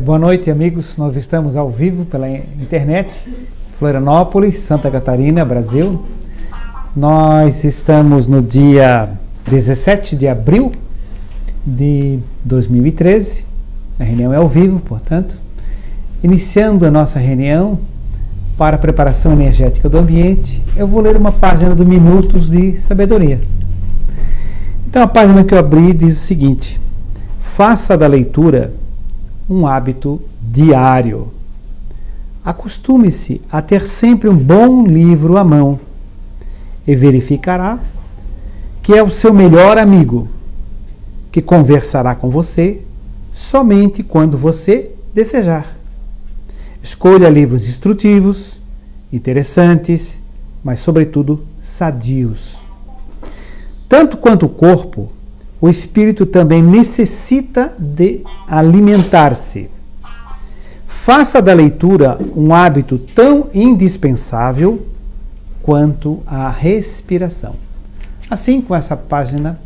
Boa noite, amigos. Nós estamos ao vivo pela internet, Florianópolis, Santa Catarina, Brasil. Nós estamos no dia 17 de abril de 2013. A reunião é ao vivo, portanto. Iniciando a nossa reunião para a preparação energética do ambiente, eu vou ler uma página do Minutos de Sabedoria. Então, a página que eu abri diz o seguinte: faça da leitura um hábito diário. Acostume-se a ter sempre um bom livro à mão e verificará que é o seu melhor amigo, que conversará com você somente quando você desejar. Escolha livros instrutivos, interessantes, mas sobretudo sadios. Tanto quanto o corpo, o espírito também necessita de alimentar-se. Faça da leitura um hábito tão indispensável quanto a respiração. Assim, com essa página,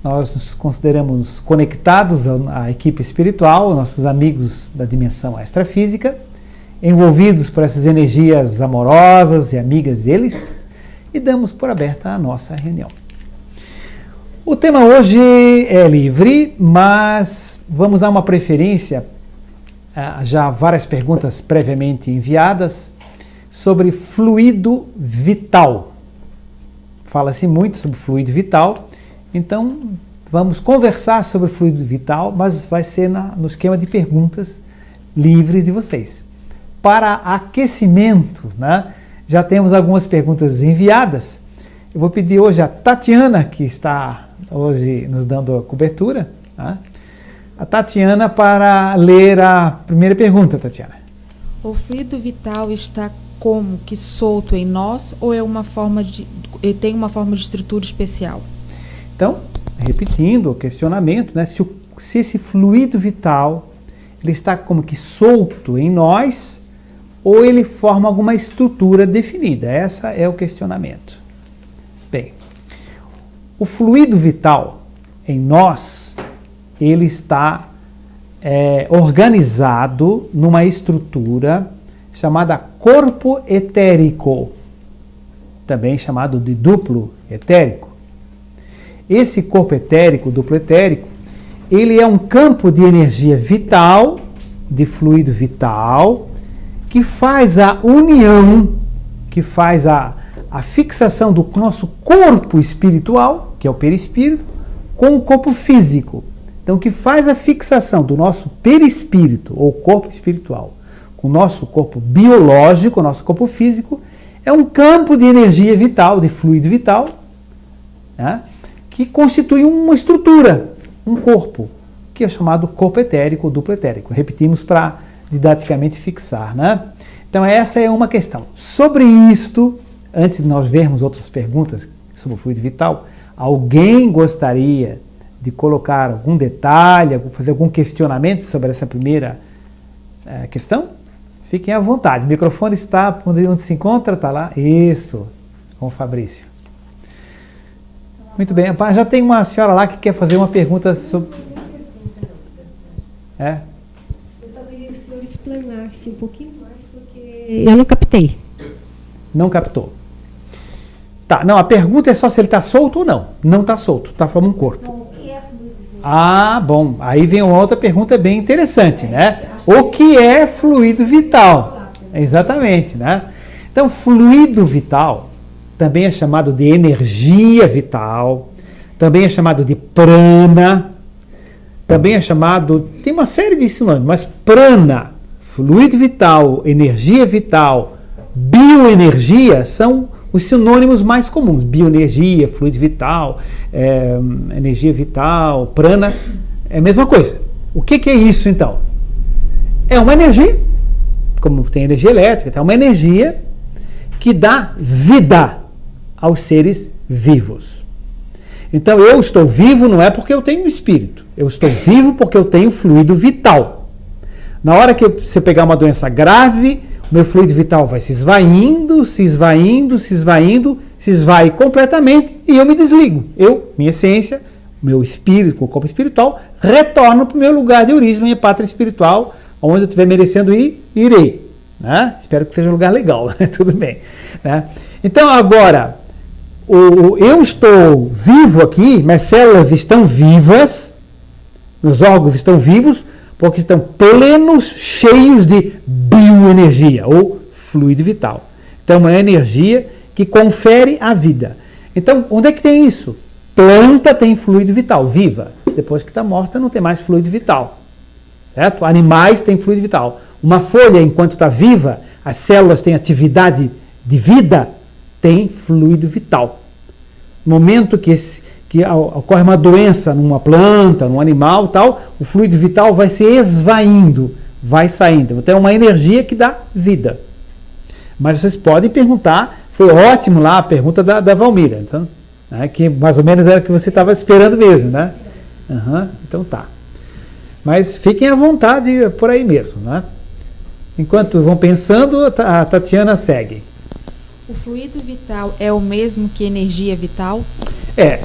nós nos consideramos conectados à equipe espiritual, nossos amigos da dimensão extrafísica, envolvidos por essas energias amorosas e amigas deles, e damos por aberta a nossa reunião. O tema hoje é livre, mas vamos dar uma preferência, já várias perguntas previamente enviadas, sobre fluido vital. Fala-se muito sobre fluido vital, então vamos conversar sobre fluido vital, mas vai ser no esquema de perguntas livres de vocês. Para aquecimento, né, já temos algumas perguntas enviadas. Eu vou pedir hoje a Tatiana, que está hoje nos dando a cobertura, tá? A Tatiana para ler a primeira pergunta, Tatiana. O fluido vital está como que solto em nós ou é uma forma ele tem uma forma de estrutura especial? Então, repetindo o questionamento, né, se esse fluido vital ele está como que solto em nós ou ele forma alguma estrutura definida. Esse é o questionamento. Bem, o fluido vital em nós, ele está organizado numa estrutura chamada corpo etérico, também chamado de duplo etérico. Esse corpo etérico, duplo etérico, ele é um campo de energia vital, de fluido vital, que faz a união, que faz a fixação do nosso corpo espiritual, que é o perispírito, com o corpo físico. Então, que faz a fixação do nosso perispírito, ou corpo espiritual, com o nosso corpo biológico, o nosso corpo físico, é um campo de energia vital, de fluido vital, né, que constitui uma estrutura, um corpo, que é chamado corpo etérico ou duplo etérico. Repetimos para didaticamente fixar, né? Então, essa é uma questão. Sobre isto, antes de nós vermos outras perguntas sobre o fluido vital, alguém gostaria de colocar algum detalhe, fazer algum questionamento sobre essa primeira questão? Fiquem à vontade. O microfone está onde se encontra, está lá. Isso, com o Fabrício. Muito bem. Já tem uma senhora lá que quer fazer uma pergunta sobre... Eu só queria que o senhor explanasse um pouquinho mais, porque eu não captei. Não captou. Tá, não, a pergunta é só se ele está solto ou não. Não está solto, está formando um corpo. Então, o que é fluido vital? Ah, bom. Aí vem uma outra pergunta bem interessante, né? O que é fluido vital? Exatamente, né? Então, fluido vital também é chamado de energia vital, também é chamado de prana, também é chamado... Tem uma série de sinônimos, mas prana, fluido vital, energia vital, bioenergia são os sinônimos mais comuns. Bioenergia, fluido vital, energia vital, prana, é a mesma coisa. O que é isso, então? É uma energia, como tem energia elétrica, é uma energia que dá vida aos seres vivos. Então, eu estou vivo não é porque eu tenho um espírito. Eu estou vivo porque eu tenho fluido vital. Na hora que você pegar uma doença grave, o meu fluido vital vai se esvaindo, se esvaindo, se esvaindo, se esvai completamente e eu me desligo. Eu, minha essência, meu espírito, o corpo espiritual, retorno para o meu lugar de origem, minha pátria espiritual, Onde eu estiver merecendo ir, irei. Né? Espero que seja um lugar legal, né? Tudo bem. Né? Então, agora, eu estou vivo aqui, minhas células estão vivas, meus órgãos estão vivos, porque estão plenos, cheios de bioenergia, ou fluido vital. Então, uma energia que confere a vida. Então, onde é que tem isso? Planta tem fluido vital, viva. Depois que está morta, não tem mais fluido vital. Certo? Animais têm fluido vital. Uma folha, enquanto está viva, as células têm atividade de vida, tem fluido vital. No momento que ocorre uma doença numa planta, num animal, tal, o fluido vital vai se esvaindo, vai saindo. Então é uma energia que dá vida. Mas vocês podem perguntar, foi ótimo lá a pergunta da Valmira, então, né, que mais ou menos era o que você estava esperando mesmo, né? Então tá. Mas fiquem à vontade por aí mesmo, né? Enquanto vão pensando, a Tatiana segue. O fluido vital é o mesmo que energia vital?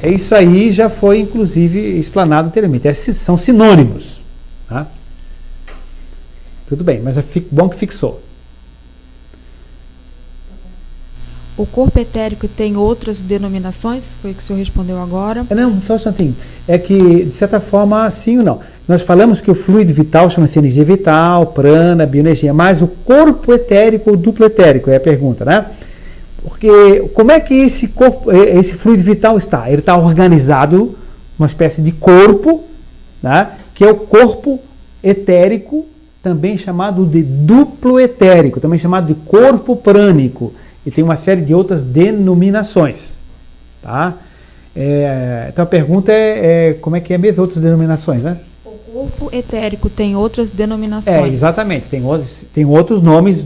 Isso aí já foi, inclusive, explanado anteriormente. São sinônimos. Tá? Tudo bem, mas é bom que fixou. O corpo etérico tem outras denominações? Foi o que o senhor respondeu agora. Não, só um instantinho. É que, de certa forma, sim ou não. Nós falamos que o fluido vital chama-se energia vital, prana, bioenergia, mas o corpo etérico ou duplo etérico é a pergunta, né? Porque como é que esse fluido vital está? Ele está organizado, uma espécie de corpo, né? Que é o corpo etérico, também chamado de duplo etérico, também chamado de corpo prânico, e tem uma série de outras denominações. Tá? Então a pergunta como é que é mesmo outras denominações, né? O corpo etérico tem outras denominações. Exatamente, tem outros nomes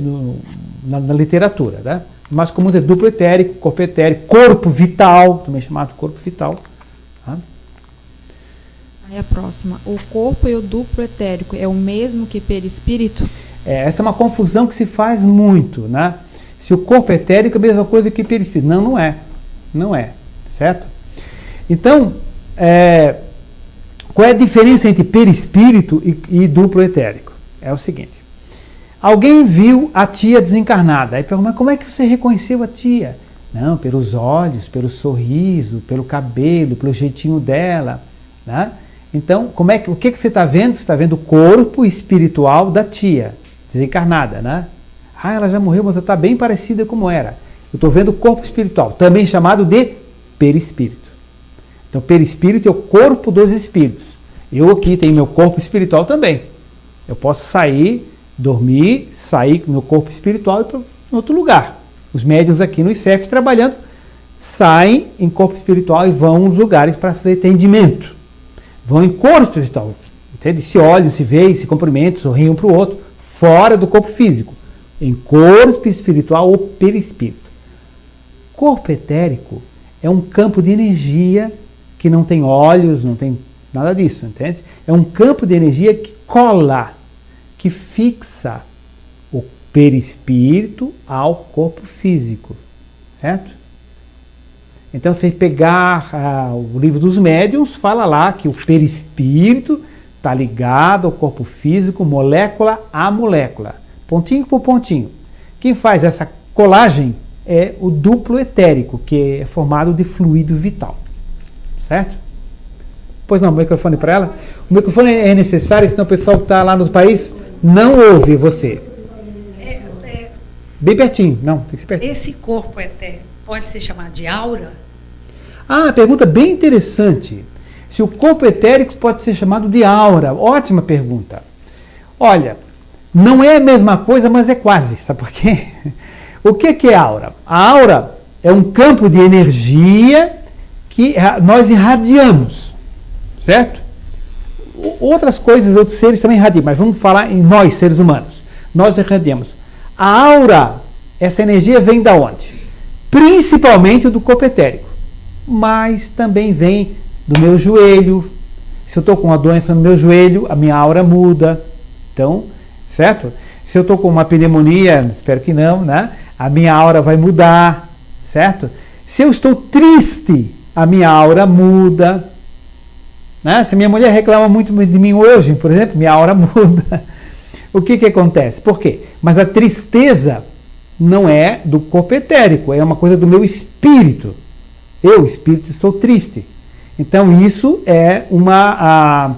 na literatura, né? Mas como é duplo etérico, corpo vital, também chamado de corpo vital. Tá? Aí a próxima. O corpo e o duplo etérico é o mesmo que perispírito? Essa é uma confusão que se faz muito, né? Se o corpo etérico é a mesma coisa que perispírito. Não, não é. Não é. Certo? Então, qual é a diferença entre perispírito e duplo etérico? É o seguinte. Alguém viu a tia desencarnada. Aí pergunta, mas como é que você reconheceu a tia? Não, pelos olhos, pelo sorriso, pelo cabelo, pelo jeitinho dela. Né? Então, o que você está vendo? Você está vendo o corpo espiritual da tia desencarnada. Né? Ela já morreu, mas ela está bem parecida como era. Eu estou vendo o corpo espiritual, também chamado de perispírito. Então, perispírito é o corpo dos espíritos. Eu aqui tenho meu corpo espiritual também. Eu posso sair, dormir, sair com meu corpo espiritual e ir para outro lugar. Os médiuns aqui no ICEF trabalhando, saem em corpo espiritual e vão aos lugares para fazer atendimento. Vão em corpo espiritual. Entende? Se olham, se veem, se cumprimentam, sorriem um para o outro, fora do corpo físico. Em corpo espiritual ou perispírito. Corpo etérico é um campo de energia que não tem olhos, não tem nada disso, entende? É um campo de energia que cola, que fixa o perispírito ao corpo físico, certo? Então, se pegar o livro dos médiuns, fala lá que o perispírito está ligado ao corpo físico, molécula a molécula, pontinho por pontinho. Quem faz essa colagem é o duplo etérico, que é formado de fluido vital, certo? Pois não, o microfone para ela. O microfone é necessário, senão o pessoal que está lá no país não ouve você. Bem pertinho, não, tem que ser pertinho. Esse corpo etérico pode ser chamado de aura? Pergunta bem interessante. Se o corpo etérico pode ser chamado de aura. Ótima pergunta. Olha, não é a mesma coisa, mas é quase. Sabe por quê? O que é aura? A aura é um campo de energia que nós irradiamos. Certo? Outras coisas, outros seres também irradiam, mas vamos falar em nós, seres humanos. Nós irradiamos. A aura, essa energia vem da onde? Principalmente do corpo etérico, mas também vem do meu joelho. Se eu estou com uma doença no meu joelho, a minha aura muda. Então, certo? Se eu estou com uma pneumonia, espero que não, né? A minha aura vai mudar, certo? Se eu estou triste, a minha aura muda. Né? Se a minha mulher reclama muito de mim hoje, por exemplo, minha aura muda. o que acontece? Por quê? Mas a tristeza não é do corpo etérico, é uma coisa do meu espírito. Eu, espírito, sou triste. Então isso é uma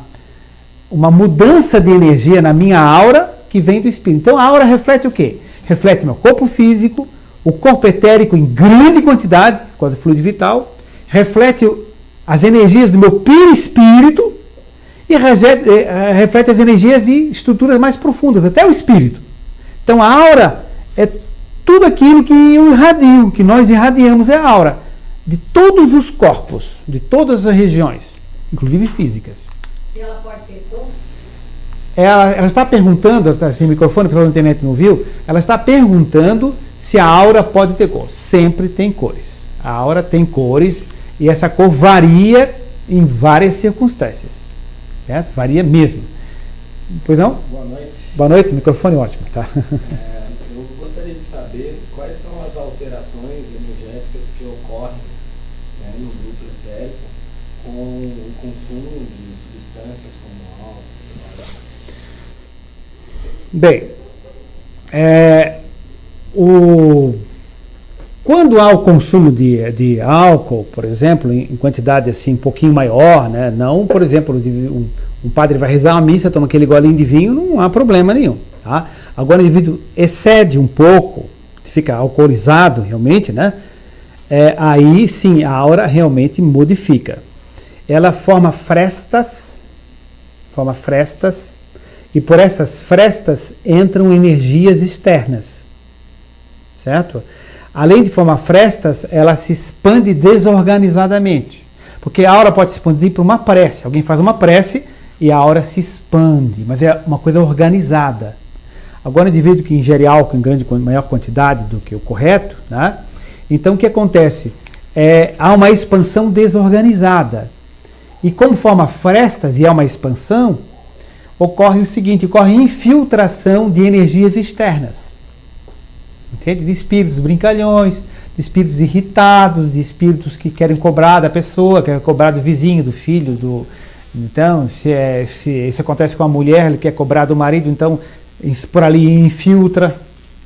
mudança de energia na minha aura que vem do espírito. Então a aura reflete o quê? Reflete meu corpo físico, o corpo etérico em grande quantidade, por causa do fluido vital, reflete as energias do meu perispírito e reflete as energias de estruturas mais profundas, até o espírito. Então a aura é tudo aquilo que eu irradio, que nós irradiamos, é a aura de todos os corpos, de todas as regiões, inclusive físicas. E ela pode ter cor? Ela está perguntando, sem microfone, que a internet não viu, ela está perguntando se a aura pode ter cor. Sempre tem cores. A aura tem cores e essa cor varia em várias circunstâncias. Certo? Varia mesmo. Pois não? Boa noite. Boa noite, microfone ótimo. Tá? Eu gostaria de saber quais são as alterações energéticas que ocorrem, né, no grupo etérico com o consumo de substâncias como álcool. Bem, quando há o consumo de álcool, por exemplo, em quantidade assim um pouquinho maior, né? Não, por exemplo, um padre vai rezar uma missa, toma aquele golinho de vinho, não há problema nenhum. Tá? Agora o indivíduo excede um pouco, fica alcoolizado realmente, né? Aí sim a aura realmente modifica. Ela forma frestas, e por essas frestas entram energias externas, certo? Além de formar frestas, ela se expande desorganizadamente. Porque a aura pode se expandir para uma prece. Alguém faz uma prece e a aura se expande, mas é uma coisa organizada. Agora, o indivíduo que ingere álcool em maior quantidade do que o correto, né? Então o que acontece? Há uma expansão desorganizada. E como forma frestas e há uma expansão, ocorre o seguinte, ocorre infiltração de energias externas. Entende? De espíritos brincalhões, de espíritos irritados, de espíritos que querem cobrar da pessoa, querem cobrar do vizinho, do filho, Então, se isso acontece com a mulher, ele quer cobrar do marido, então por ali infiltra.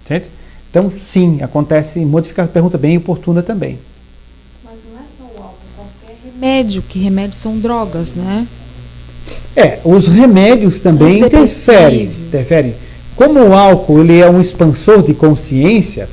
Entende? Então, sim, acontece modificação. Pergunta bem oportuna também. Mas não é só o álcool, qualquer remédio, que remédios são drogas, né? Os remédios também interferem. Como o álcool ele é um expansor de consciência,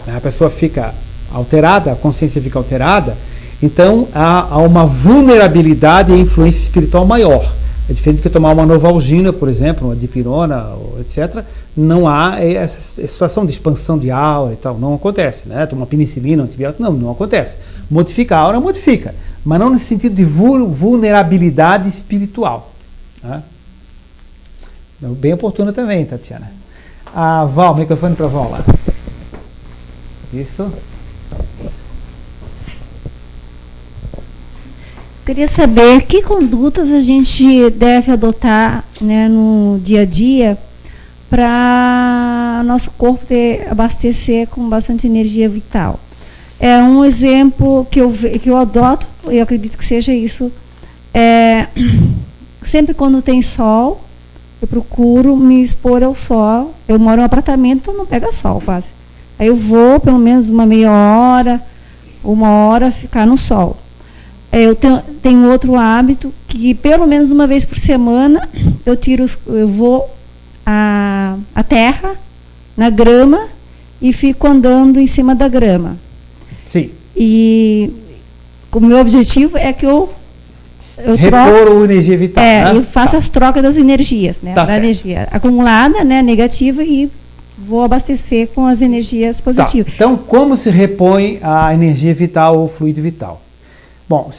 né, a pessoa fica alterada, a consciência fica alterada, então há uma vulnerabilidade e influência espiritual maior. É diferente do que tomar uma Novalgina, por exemplo, uma dipirona, etc. Não há essa situação de expansão de aura e tal, não acontece. Né? Tomar penicilina, antibiótico, não acontece. Modifica a aura, modifica, mas não nesse sentido de vulnerabilidade espiritual. Né? Bem oportuna também, Tatiana. A Val, microfone para a Val lá. Isso. Queria saber que condutas a gente deve adotar, né, no dia a dia para nosso corpo abastecer com bastante energia vital. É um exemplo que eu adoto, eu acredito que seja isso. Sempre quando tem sol, eu procuro me expor ao sol. Eu moro em um apartamento, então não pega sol quase. Aí eu vou pelo menos uma meia hora, uma hora ficar no sol. Eu tenho outro hábito que pelo menos uma vez por semana eu vou à terra, na grama, e fico andando em cima da grama. Sim. E o meu objetivo é que eu repor a energia vital. Né? Eu faço as trocas das energias, né? Tá da certo. Energia acumulada, né, negativa, e vou abastecer com as energias positivas. Tá. Então, como se repõe a energia vital ou fluido vital? Bom,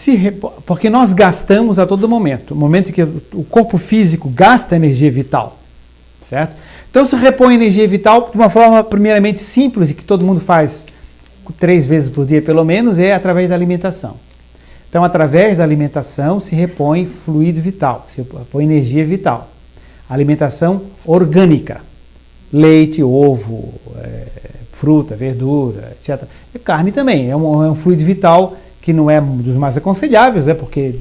porque nós gastamos a todo momento. No momento que o corpo físico gasta energia vital, certo? Então, se repõe energia vital de uma forma primeiramente simples e que todo mundo faz 3 vezes por dia pelo menos, é através da alimentação. Então, através da alimentação se repõe fluido vital, se repõe energia vital. Alimentação orgânica, leite, ovo, fruta, verdura, etc. E carne também, é um fluido vital que não é dos mais aconselháveis, porque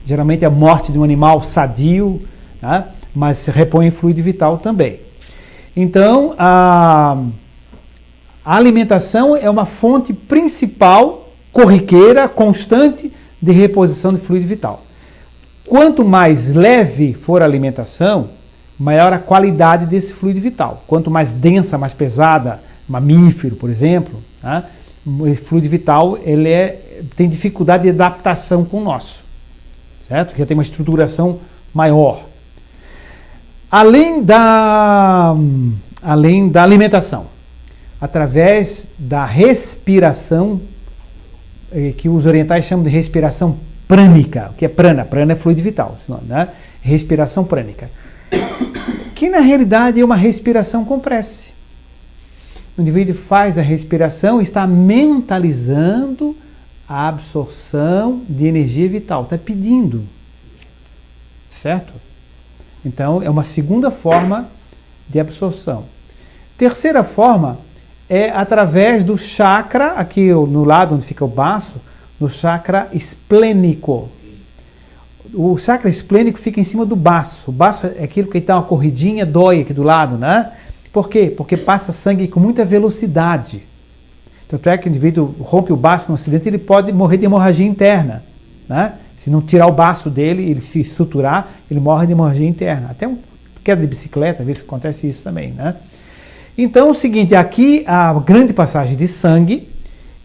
geralmente a morte de um animal sadio, né, mas repõe fluido vital também. Então, a alimentação é uma fonte principal, corriqueira, constante de reposição de fluido vital. Quanto mais leve for a alimentação, maior a qualidade desse fluido vital. Quanto mais densa, mais pesada, mamífero, por exemplo, né, o fluido vital ele tem dificuldade de adaptação com o nosso, certo? Porque tem uma estruturação maior. Além da alimentação, através da respiração, que os orientais chamam de respiração prânica. O que é prana? Prana é fluido vital, né? Respiração prânica. Que na realidade é uma respiração com prece. O indivíduo faz a respiração e está mentalizando a absorção de energia vital, está pedindo, certo? Então é uma segunda forma de absorção. Terceira forma é através do chakra, aqui no lado onde fica o baço, no chakra esplênico. O chakra esplênico fica em cima do baço. O baço é aquilo que dá uma corridinha, dói aqui do lado, né? Por quê? Porque passa sangue com muita velocidade. Tanto é que o indivíduo rompe o baço no acidente, ele pode morrer de hemorragia interna, né? Se não tirar o baço dele, ele se suturar, ele morre de hemorragia interna. Até um queda de bicicleta, às vezes acontece isso também, né? Então é o seguinte, aqui a grande passagem de sangue,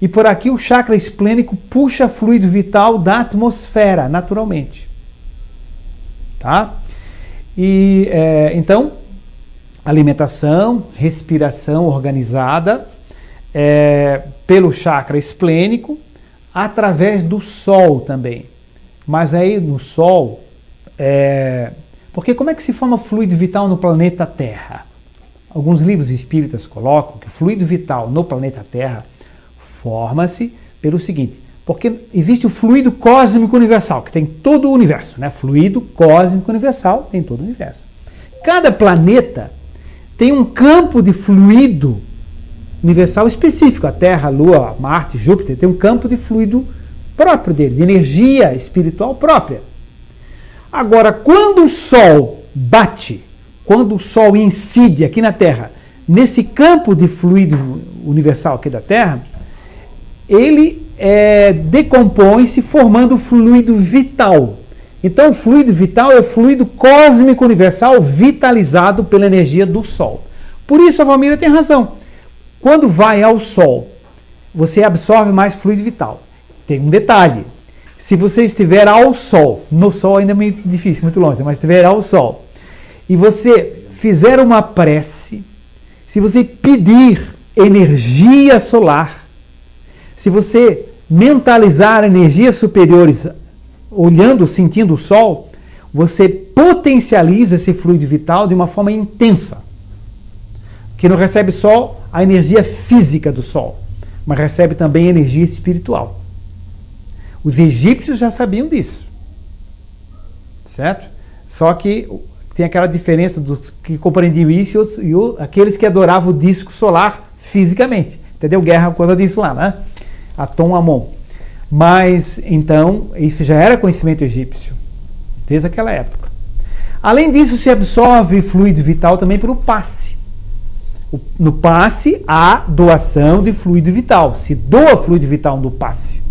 e por aqui o chakra esplênico puxa fluido vital da atmosfera, naturalmente. Tá? E então, alimentação, respiração organizada pelo chakra esplênico, através do sol também. Mas aí no sol, porque como é que se forma fluido vital no planeta Terra? Alguns livros espíritas colocam que o fluido vital no planeta Terra forma-se pelo seguinte, porque existe o fluido cósmico universal, que tem todo o universo, né? Fluido cósmico universal tem todo o universo. Cada planeta tem um campo de fluido universal específico. A Terra, a Lua, Marte, Júpiter tem um campo de fluido próprio dele, de energia espiritual própria. Agora, quando o Sol bate, quando o Sol incide aqui na Terra, nesse campo de fluido universal aqui da Terra, ele decompõe-se formando fluido vital. Então, o fluido vital é o fluido cósmico universal vitalizado pela energia do Sol. Por isso, a Valmira tem razão. Quando vai ao Sol, você absorve mais fluido vital. Tem um detalhe. Se você estiver ao Sol, no Sol ainda é muito difícil, muito longe, mas estiver ao Sol, e você fizer uma prece, se você pedir energia solar, se você mentalizar energias superiores, olhando, sentindo o Sol, você potencializa esse fluido vital de uma forma intensa, que não recebe só a energia física do Sol, mas recebe também energia espiritual. Os egípcios já sabiam disso, certo? Só que tem aquela diferença dos que compreendiam isso e aqueles que adoravam o disco solar fisicamente. Entendeu? Guerra por causa disso lá, né? Atom Amon. Mas, então, isso já era conhecimento egípcio, desde aquela época. Além disso, se absorve fluido vital também pelo passe. No passe, há doação de fluido vital. Se doa fluido vital no passe.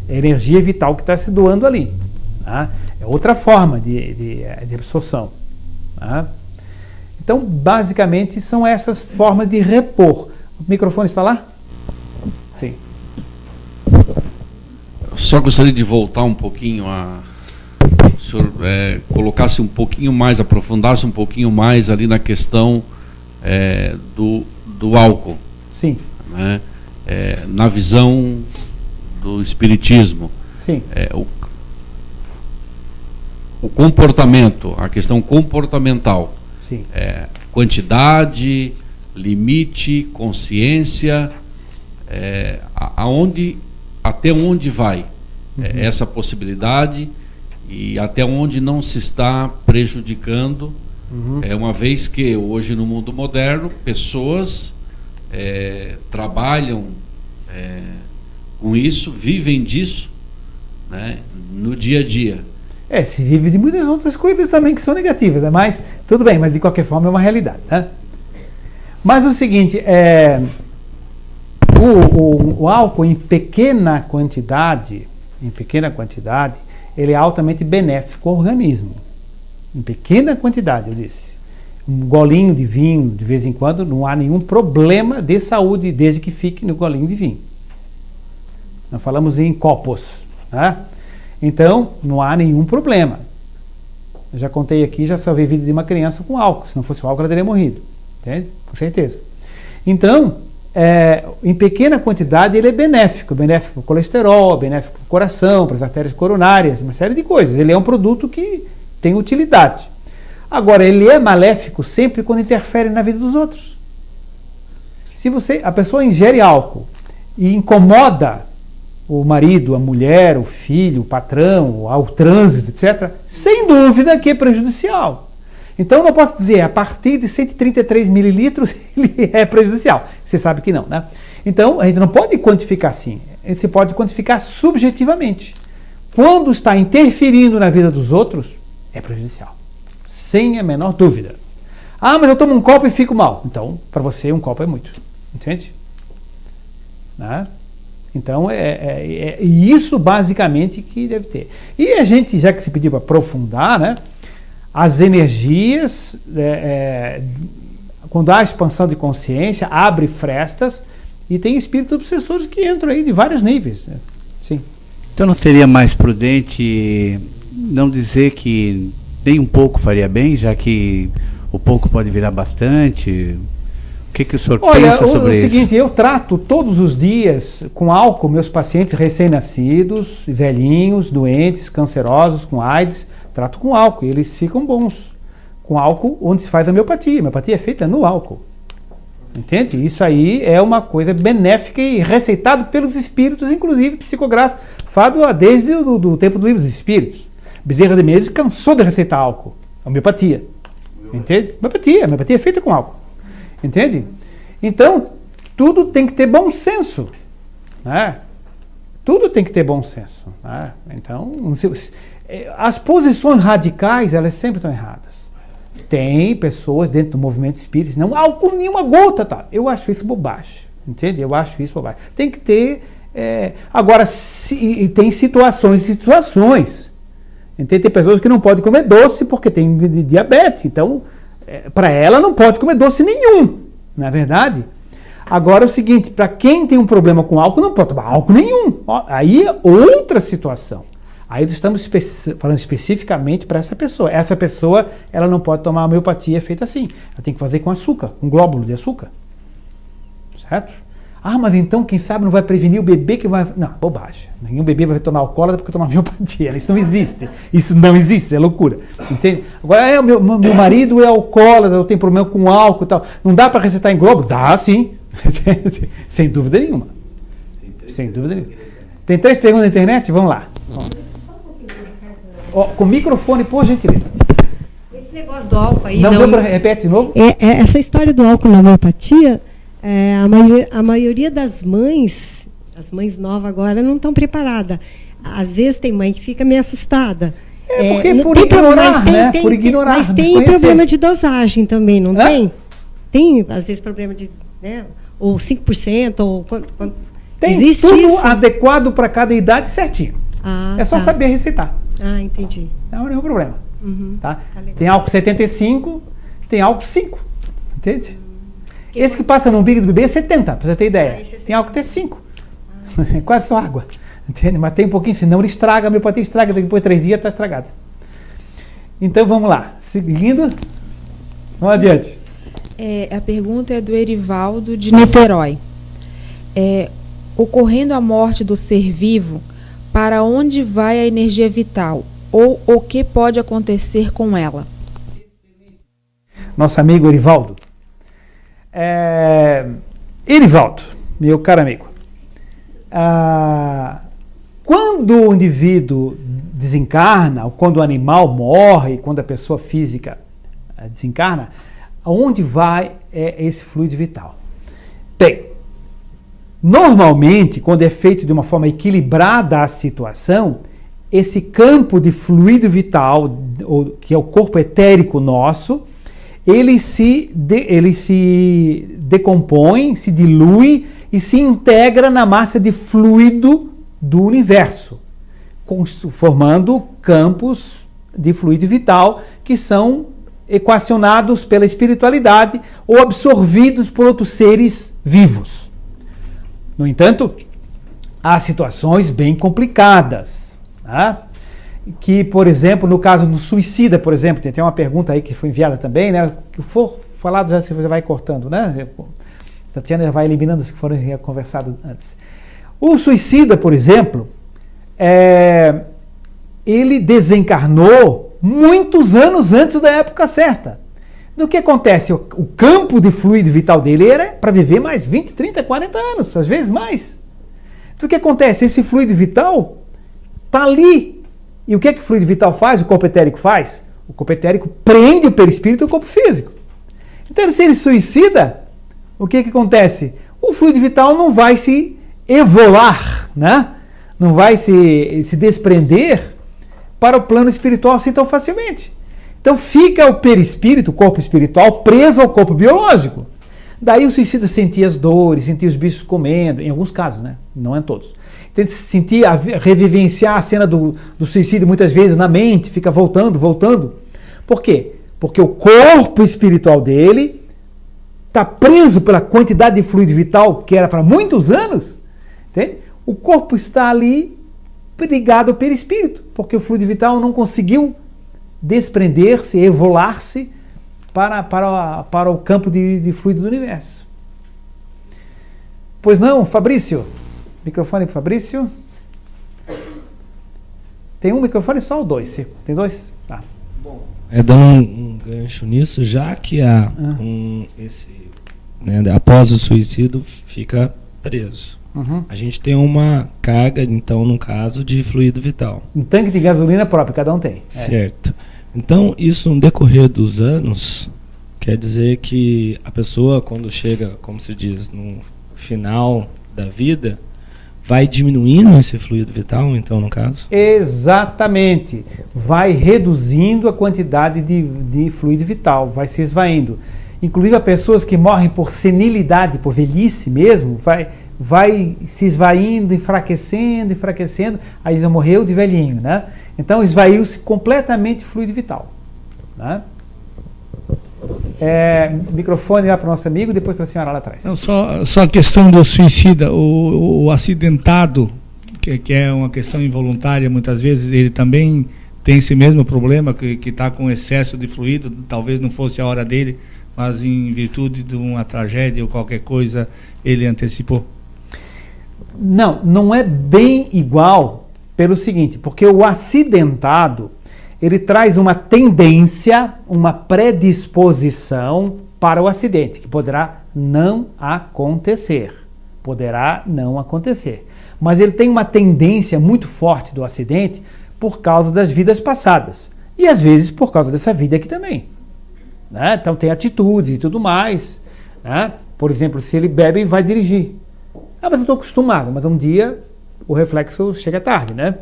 É energia vital que está se doando ali. Tá? É outra forma de absorção. Tá? Então, basicamente, são essas formas de repor. O microfone está lá? Sim. Só gostaria de voltar um pouquinho o senhor colocasse um pouquinho mais, aprofundasse um pouquinho mais ali na questão do álcool. Sim. Né? Na visão do espiritismo. Sim. O comportamento, a questão comportamental. Sim. Quantidade, limite, consciência, até onde vai essa possibilidade e até onde não se está prejudicando, uma vez que hoje no mundo moderno pessoas trabalham com isso, vivem disso, né, no dia a dia. Se vive de muitas outras coisas também que são negativas, né? Mas tudo bem, mas de qualquer forma é uma realidade, né? Mas o seguinte, o álcool em pequena quantidade, ele é altamente benéfico ao organismo. Em pequena quantidade, eu disse. Um golinho de vinho, de vez em quando, não há nenhum problema de saúde, desde que fique no golinho de vinho. Nós falamos em copos, né? Então, não há nenhum problema. Eu já contei aqui, já salvei a vida de uma criança com álcool. Se não fosse o álcool, ela teria morrido. Entende? Com certeza. Então, em pequena quantidade, ele é benéfico. Benéfico para o colesterol, benéfico para o coração, para as artérias coronárias, uma série de coisas. Ele é um produto que tem utilidade. Agora, ele é maléfico sempre quando interfere na vida dos outros. Se a pessoa ingere álcool e incomoda o marido, a mulher, o filho, o patrão, o trânsito, etc., sem dúvida que é prejudicial. Então, não posso dizer, a partir de 133 mililitros ele é prejudicial. Você sabe que não, né? Então, a gente não pode quantificar assim. Você pode quantificar subjetivamente. Quando está interferindo na vida dos outros, é prejudicial. Sem a menor dúvida. Ah, mas eu tomo um copo e fico mal. Então, para você, um copo é muito. Entende? Né? Então, é isso basicamente que deve ter. E a gente, já que se pediu para aprofundar, né, as energias, quando há expansão de consciência, abre frestas e tem espíritos obsessores que entram aí de vários níveis. Né? Sim. Então não seria mais prudente não dizer que nem um pouco faria bem, já que o pouco pode virar bastante? O que o senhor pensa sobre isso? É o seguinte, eu trato todos os dias com álcool meus pacientes recém-nascidos, velhinhos, doentes, cancerosos, com AIDS, trato com álcool e eles ficam bons. Com álcool onde se faz a homeopatia. A homeopatia é feita no álcool. Entende? Isso aí é uma coisa benéfica e receitado pelos espíritos, inclusive psicografado desde o tempo do livro dos espíritos. Bezerra de Menezes cansou de receitar álcool. Homeopatia. Entende? Homeopatia é feita com álcool. Entende? Então, tudo tem que ter bom senso. Né? Tudo tem que ter bom senso. Né? Então, as posições radicais, elas sempre estão erradas. Tem pessoas dentro do movimento espírita, não, álcool nenhuma gota, tá? Eu acho isso bobagem. Entende? Eu acho isso bobagem. Tem que ter... agora, tem situações e situações. Entende? Tem pessoas que não podem comer doce porque tem diabetes. Então, para ela não pode comer doce nenhum, não é verdade? Agora é o seguinte, para quem tem um problema com álcool, não pode tomar álcool nenhum. Aí é outra situação. Aí nós estamos falando especificamente para essa pessoa. Essa pessoa, ela não pode tomar a homeopatia feita assim. Ela tem que fazer com açúcar, um glóbulo de açúcar. Certo? Ah, mas então, quem sabe não vai prevenir o bebê que vai... Não, bobagem. Nenhum bebê vai tomar alcoólatra porque tomar homeopatia. Isso não existe. Isso não existe, é loucura. Entende? Agora, meu marido é alcoólatra, eu tenho problema com álcool e tal. Não dá para receitar em glóbulo? Dá, sim. Sem dúvida nenhuma. Sem dúvida nenhuma. Tem 3 perguntas na internet? Vamos lá. Com microfone, por gentileza. Esse negócio do álcool aí... Não deu para repetir de novo? Essa história do álcool na homeopatia, a maioria das mães, as mães novas agora, não estão preparadas. Às vezes tem mãe que fica meio assustada. Porque por ignorar, né? Por ignorar. Mas tem problema de dosagem também, não tem? Tem, às vezes, problema de... Né, ou 5%, ou... Tem existe tudo isso? Adequado para cada idade certinho. É só saber receitar. Entendi. Não há nenhum problema. Uhum. Tá? Tem álcool 75, tem álcool 5. Entende? Esse que passa no umbigo do bebê é 70, para você ter ideia. Tem álcool até 5. É quase só água. Entende? Mas tem um pouquinho, senão ele estraga, a homeopatia estraga, depois de 3 dias está estragado. Então vamos lá. Seguindo. Vamos adiante. A pergunta é do Erivaldo de Niterói. Ocorrendo a morte do ser vivo, para onde vai a energia vital? Ou o que pode acontecer com ela? Nosso amigo Erivaldo. Erivaldo, meu caro amigo. Quando o indivíduo desencarna, ou quando o animal morre, quando a pessoa física desencarna, aonde vai esse fluido vital? Bem, normalmente, quando é feito de uma forma equilibrada a situação, esse campo de fluido vital, que é o corpo etérico nosso, ele se decompõe, se dilui e se integra na massa de fluido do universo, formando campos de fluido vital que são equacionados pela espiritualidade ou absorvidos por outros seres vivos. No entanto, há situações bem complicadas, tá? Que, por exemplo, no caso do suicida, por exemplo, tem uma pergunta aí que foi enviada também, né? Que for falado já você vai cortando, né? A Tatiana já vai eliminando os que foram conversados antes. O suicida, por exemplo, ele desencarnou muitos anos antes da época certa. O que acontece? O campo de fluido vital dele era para viver mais 20, 30, 40 anos, às vezes mais. Então o que acontece? Esse fluido vital está ali. E o que o fluido vital faz? O corpo etérico faz? O corpo etérico prende o perispírito ao corpo físico. Então, se ele suicida, o que acontece? O fluido vital não vai se evolar, né? Não vai se desprender para o plano espiritual assim tão facilmente. Então fica o perispírito, o corpo espiritual, preso ao corpo biológico. Daí o suicida sentia as dores, sentia os bichos comendo, em alguns casos, né? Não em todos. Então ele sentia, revivenciar a cena do suicídio muitas vezes na mente, fica voltando. Por quê? Porque o corpo espiritual dele está preso pela quantidade de fluido vital que era para muitos anos. Entende? O corpo está ali ligado ao perispírito, porque o fluido vital não conseguiu desprender-se, evolar-se para o campo de fluido do universo. Pois não, Fabrício? Microfone para Fabrício. Tem um microfone só ou dois? Tem dois? Tá. Bom, dando um gancho nisso, já que há após o suicídio fica preso. Uhum. A gente tem uma carga, então, no caso, de fluido vital. Um tanque de gasolina próprio, cada um tem. Certo. Então, isso no decorrer dos anos, quer dizer que a pessoa, quando chega, como se diz, no final da vida, vai diminuindo esse fluido vital, então, no caso? Exatamente. Vai reduzindo a quantidade de fluido vital, vai se esvaindo. Inclusive, as pessoas que morrem por senilidade, por velhice mesmo, vai se esvaindo, enfraquecendo, aí já morreu de velhinho, né? Então esvaiu-se completamente o fluido vital, né? Microfone lá para o nosso amigo, depois para a senhora lá atrás. Não, só a questão do suicida, o acidentado, que é uma questão involuntária, muitas vezes ele também tem esse mesmo problema, que está com excesso de fluido, talvez não fosse a hora dele, mas em virtude de uma tragédia ou qualquer coisa, ele antecipou. Não é bem igual pelo seguinte, porque o acidentado, ele traz uma tendência, uma predisposição para o acidente, que poderá não acontecer. Mas ele tem uma tendência muito forte do acidente por causa das vidas passadas. E às vezes por causa dessa vida aqui também, né? Então tem atitude e tudo mais, né? Por exemplo, se ele bebe e vai dirigir. Mas eu estou acostumado, mas um dia o reflexo chega tarde, né?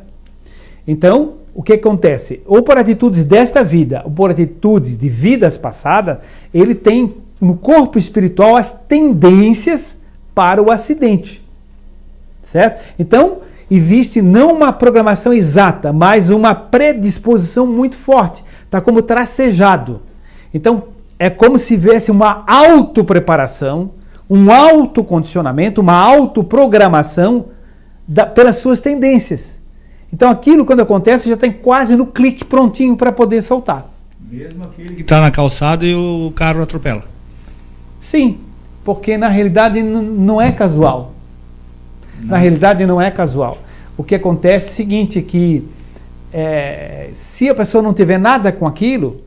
Então, o que acontece? Ou por atitudes desta vida, ou por atitudes de vidas passadas, ele tem no corpo espiritual as tendências para o acidente, certo? Então, existe não uma programação exata, mas uma predisposição muito forte, está como tracejado. Então, é como se tivesse uma autopreparação, um autocondicionamento, uma autoprogramação pelas suas tendências. Então aquilo, quando acontece, já está quase no clique prontinho para poder soltar. Mesmo aquele que está na calçada e o carro atropela. Sim, porque na realidade não é casual. Não. Na realidade não é casual. O que acontece é o seguinte, que se a pessoa não tiver nada com aquilo,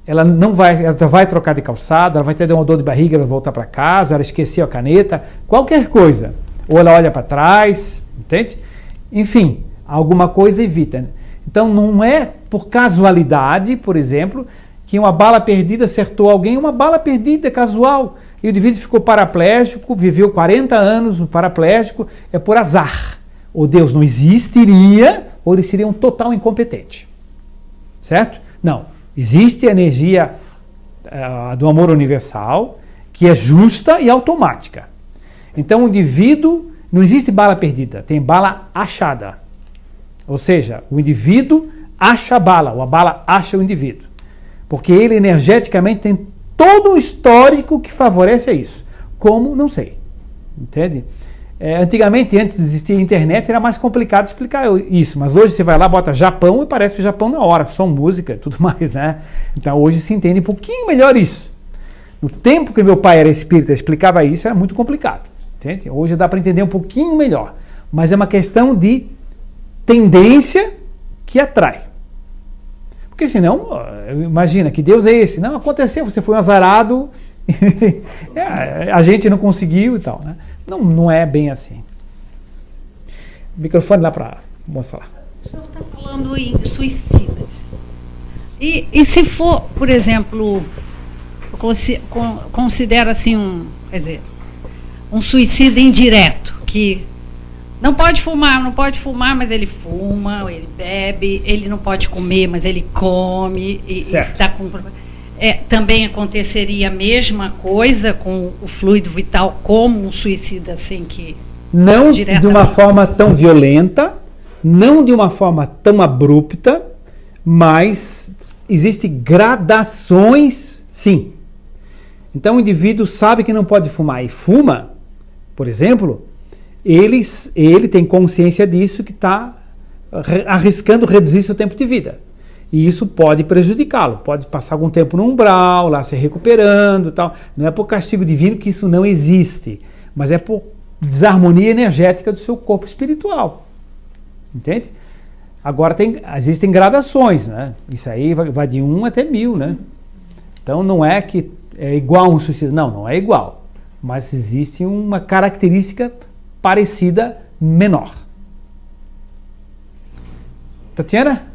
ela vai trocar de calçada, ela vai ter uma dor de barriga, vai voltar para casa, ela esqueceu a caneta, qualquer coisa. Ou ela olha para trás, entende? Enfim, alguma coisa evita. Então não é por casualidade, por exemplo, que uma bala perdida acertou alguém, uma bala perdida casual, e o indivíduo ficou paraplégico, viveu 40 anos paraplégico, é por azar. Ou Deus não existiria ou ele seria um total incompetente. Certo? Não. Existe a energia do amor universal, que é justa e automática. Então o indivíduo, não existe bala perdida, tem bala achada. Ou seja, o indivíduo acha a bala acha o indivíduo. Porque ele energeticamente tem todo um histórico que favorece a isso. Como? Não sei. Entende? Antigamente, antes de existir a internet, era mais complicado explicar isso. Mas hoje você vai lá, bota Japão e parece que o Japão na hora, som, música e tudo mais, né? Então hoje se entende um pouquinho melhor isso. No tempo que meu pai era espírita e explicava isso, era muito complicado. Entende? Hoje dá para entender um pouquinho melhor. Mas é uma questão de tendência que atrai. Porque senão, imagina, que Deus é esse? Não, aconteceu, você foi um azarado, a gente não conseguiu e tal, né? Não é bem assim. Microfone lá para a moça falar. O senhor está falando em suicidas. E se for, por exemplo, considera assim um suicida indireto, que não pode fumar, mas ele fuma, ele bebe, ele não pode comer, mas ele come, e tá com... também aconteceria a mesma coisa com o fluido vital, como um suicida assim que... Não de uma forma tão violenta, não de uma forma tão abrupta, mas existem gradações, sim. Então o indivíduo sabe que não pode fumar e fuma, por exemplo, ele tem consciência disso, que está arriscando reduzir seu tempo de vida. E isso pode prejudicá-lo, pode passar algum tempo no umbral, lá se recuperando e tal. Não é por castigo divino que isso não existe, mas é por desarmonia energética do seu corpo espiritual. Entende? Agora existem gradações, né? Isso aí vai de 1 até 1000, né? Então não é que é igual a um suicídio, não é igual. Mas existe uma característica parecida, menor. Tatiana?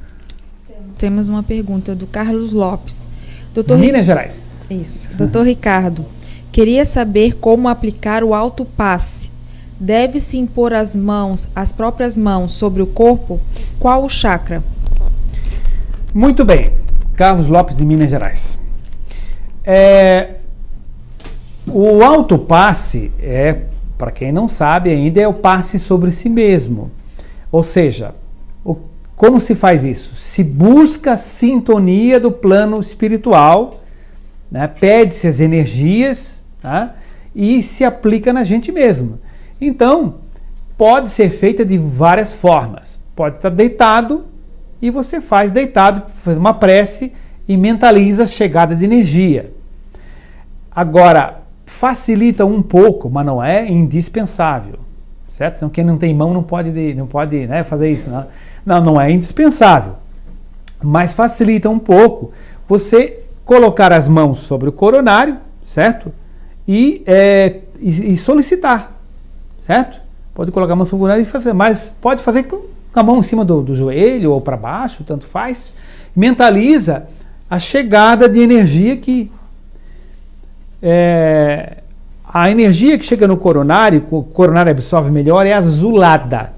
Temos uma pergunta do Carlos Lopes. Minas Gerais. Isso. Doutor Ricardo, queria saber como aplicar o autopasse. Deve-se impor as próprias mãos sobre o corpo? Qual o chakra? Muito bem. Carlos Lopes, de Minas Gerais. O autopasse para quem não sabe ainda, é o passe sobre si mesmo. Ou seja, como se faz isso? Se busca a sintonia do plano espiritual, né? Pede-se as energias, tá? E se aplica na gente mesmo. Então, pode ser feita de várias formas. Pode estar deitado e você faz deitado, faz uma prece e mentaliza a chegada de energia. Agora, facilita um pouco, mas não é indispensável, certo? Então, quem não tem mão não pode né, fazer isso. Não é indispensável, mas facilita um pouco você colocar as mãos sobre o coronário, certo? E solicitar, certo? Pode colocar a mão sobre o coronário e fazer, mas pode fazer com a mão em cima do joelho ou para baixo, tanto faz. Mentaliza a chegada de energia que a energia que chega no coronário, o coronário absorve melhor, é azulada.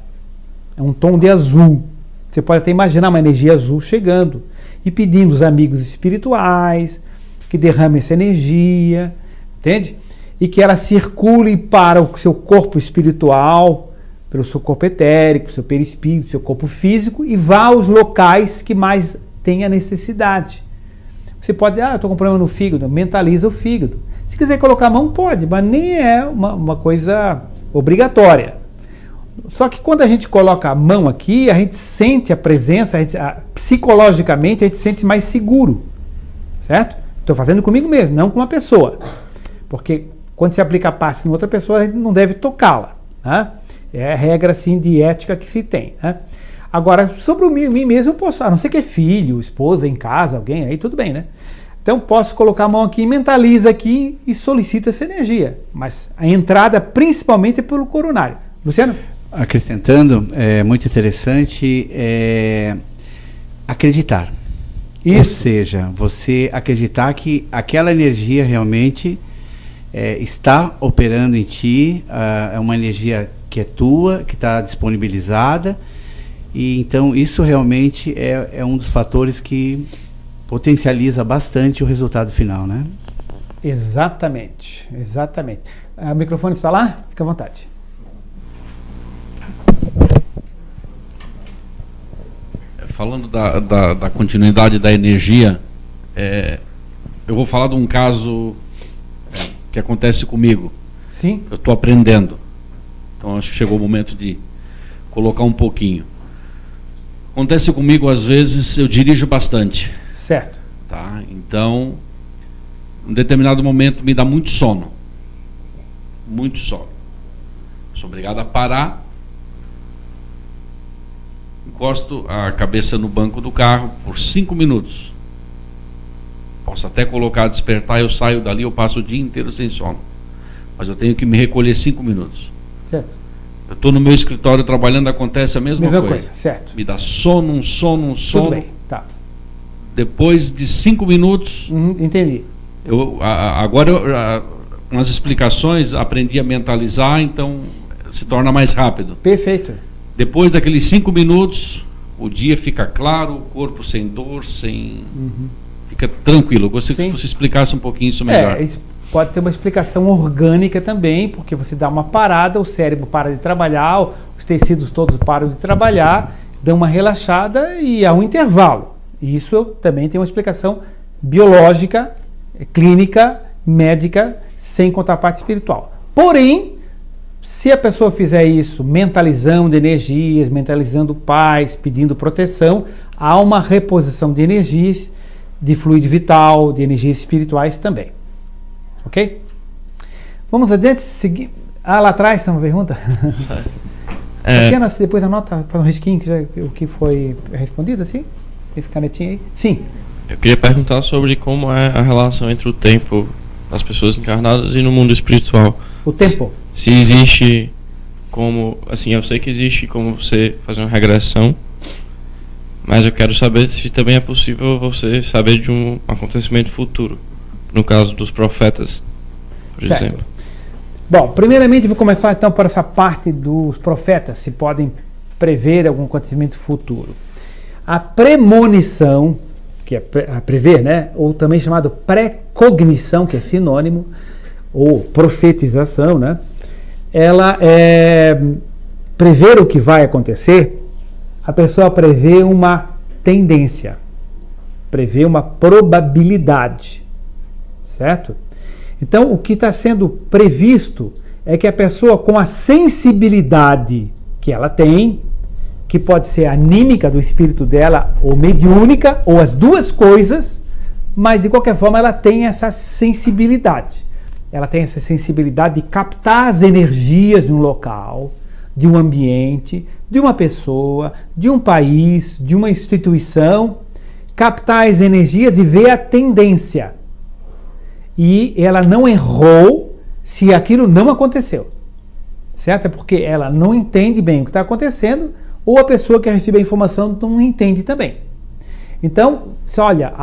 É um tom de azul. Você pode até imaginar uma energia azul chegando e pedindo os amigos espirituais que derramem essa energia, entende? E que ela circule para o seu corpo espiritual, pelo seu corpo etérico, seu perispírito, seu corpo físico, e vá aos locais que mais tem a necessidade. Você pode, eu estou com problema no fígado, mentaliza o fígado. Se quiser colocar a mão, pode, mas nem é uma coisa obrigatória. Só que quando a gente coloca a mão aqui, a gente sente a presença, psicologicamente a gente se sente mais seguro, certo? Estou fazendo comigo mesmo, não com uma pessoa. Porque quando se aplica passe em outra pessoa, a gente não deve tocá-la, né? É a regra assim, de ética que se tem, né? Agora, sobre mim mesmo, eu posso, a não ser que é filho, esposa, em casa, alguém, aí tudo bem, né? Então, posso colocar a mão aqui, mentaliza aqui e solicito essa energia. Mas a entrada, principalmente, é pelo coronário. Luciano? Acrescentando, é muito interessante acreditar. Isso. Ou seja, você acreditar que aquela energia realmente está operando em ti, é uma energia que é tua, que está disponibilizada, E então isso realmente é um dos fatores que potencializa bastante o resultado final, né? Exatamente. O microfone está lá? Fica à vontade. Falando da continuidade da energia, eu vou falar de um caso que acontece comigo. Sim. Eu estou aprendendo. Então acho que chegou o momento de colocar um pouquinho. Acontece comigo, às vezes, eu dirijo bastante. Certo. Tá? Então, em um determinado momento me dá muito sono. Muito sono. Sou obrigado a parar. Encosto a cabeça no banco do carro por 5 minutos. Posso até colocar despertar, eu saio dali, eu passo o dia inteiro sem sono. Mas eu tenho que me recolher 5 minutos. Certo. Eu estou no meu escritório trabalhando, acontece a mesma coisa. Certo. Me dá sono. Tudo bem, tá. Depois de 5 minutos... entendi. Agora, com as explicações, aprendi a mentalizar, então se torna mais rápido. Perfeito. Depois daqueles 5 minutos, o dia fica claro, o corpo sem dor, fica tranquilo. Eu gostaria que você explicasse um pouquinho isso melhor. Isso pode ter uma explicação orgânica também, porque você dá uma parada, o cérebro para de trabalhar, os tecidos todos param de trabalhar, dão uma relaxada e há um intervalo. E isso também tem uma explicação biológica, clínica, médica, sem contar a parte espiritual. Porém, se a pessoa fizer isso mentalizando energias, mentalizando paz, pedindo proteção, há uma reposição de energias, de fluido vital, de energias espirituais também. Ok? Vamos adiante, seguir. Lá atrás tem uma pergunta? Depois anota para um risquinho o que foi respondido, assim? Esse canetinho aí? Sim. Eu queria perguntar sobre como é a relação entre o tempo das pessoas encarnadas e no mundo espiritual. O tempo? Se existe como... Assim, eu sei que existe como você fazer uma regressão, mas eu quero saber se também é possível você saber de um acontecimento futuro. No caso dos profetas, por exemplo. Bom, primeiramente vou começar então por essa parte dos profetas, se podem prever algum acontecimento futuro. A premonição, que é a prever, né? Ou também chamado precognição, que é sinônimo, ou profetização, né? Ela é prever o que vai acontecer. A pessoa prevê uma tendência, prevê uma probabilidade. Certo? Então, o que está sendo previsto é que a pessoa, com a sensibilidade que ela tem, que pode ser anímica do espírito dela, ou mediúnica, ou as duas coisas, mas de qualquer forma ela tem essa sensibilidade. Ela tem essa sensibilidade de captar as energias de um local, de um ambiente, de uma pessoa, de um país, de uma instituição, captar as energias e ver a tendência. E ela não errou se aquilo não aconteceu, certo? É porque ela não entende bem o que está acontecendo, ou a pessoa que recebe a informação não entende também. Então, olha,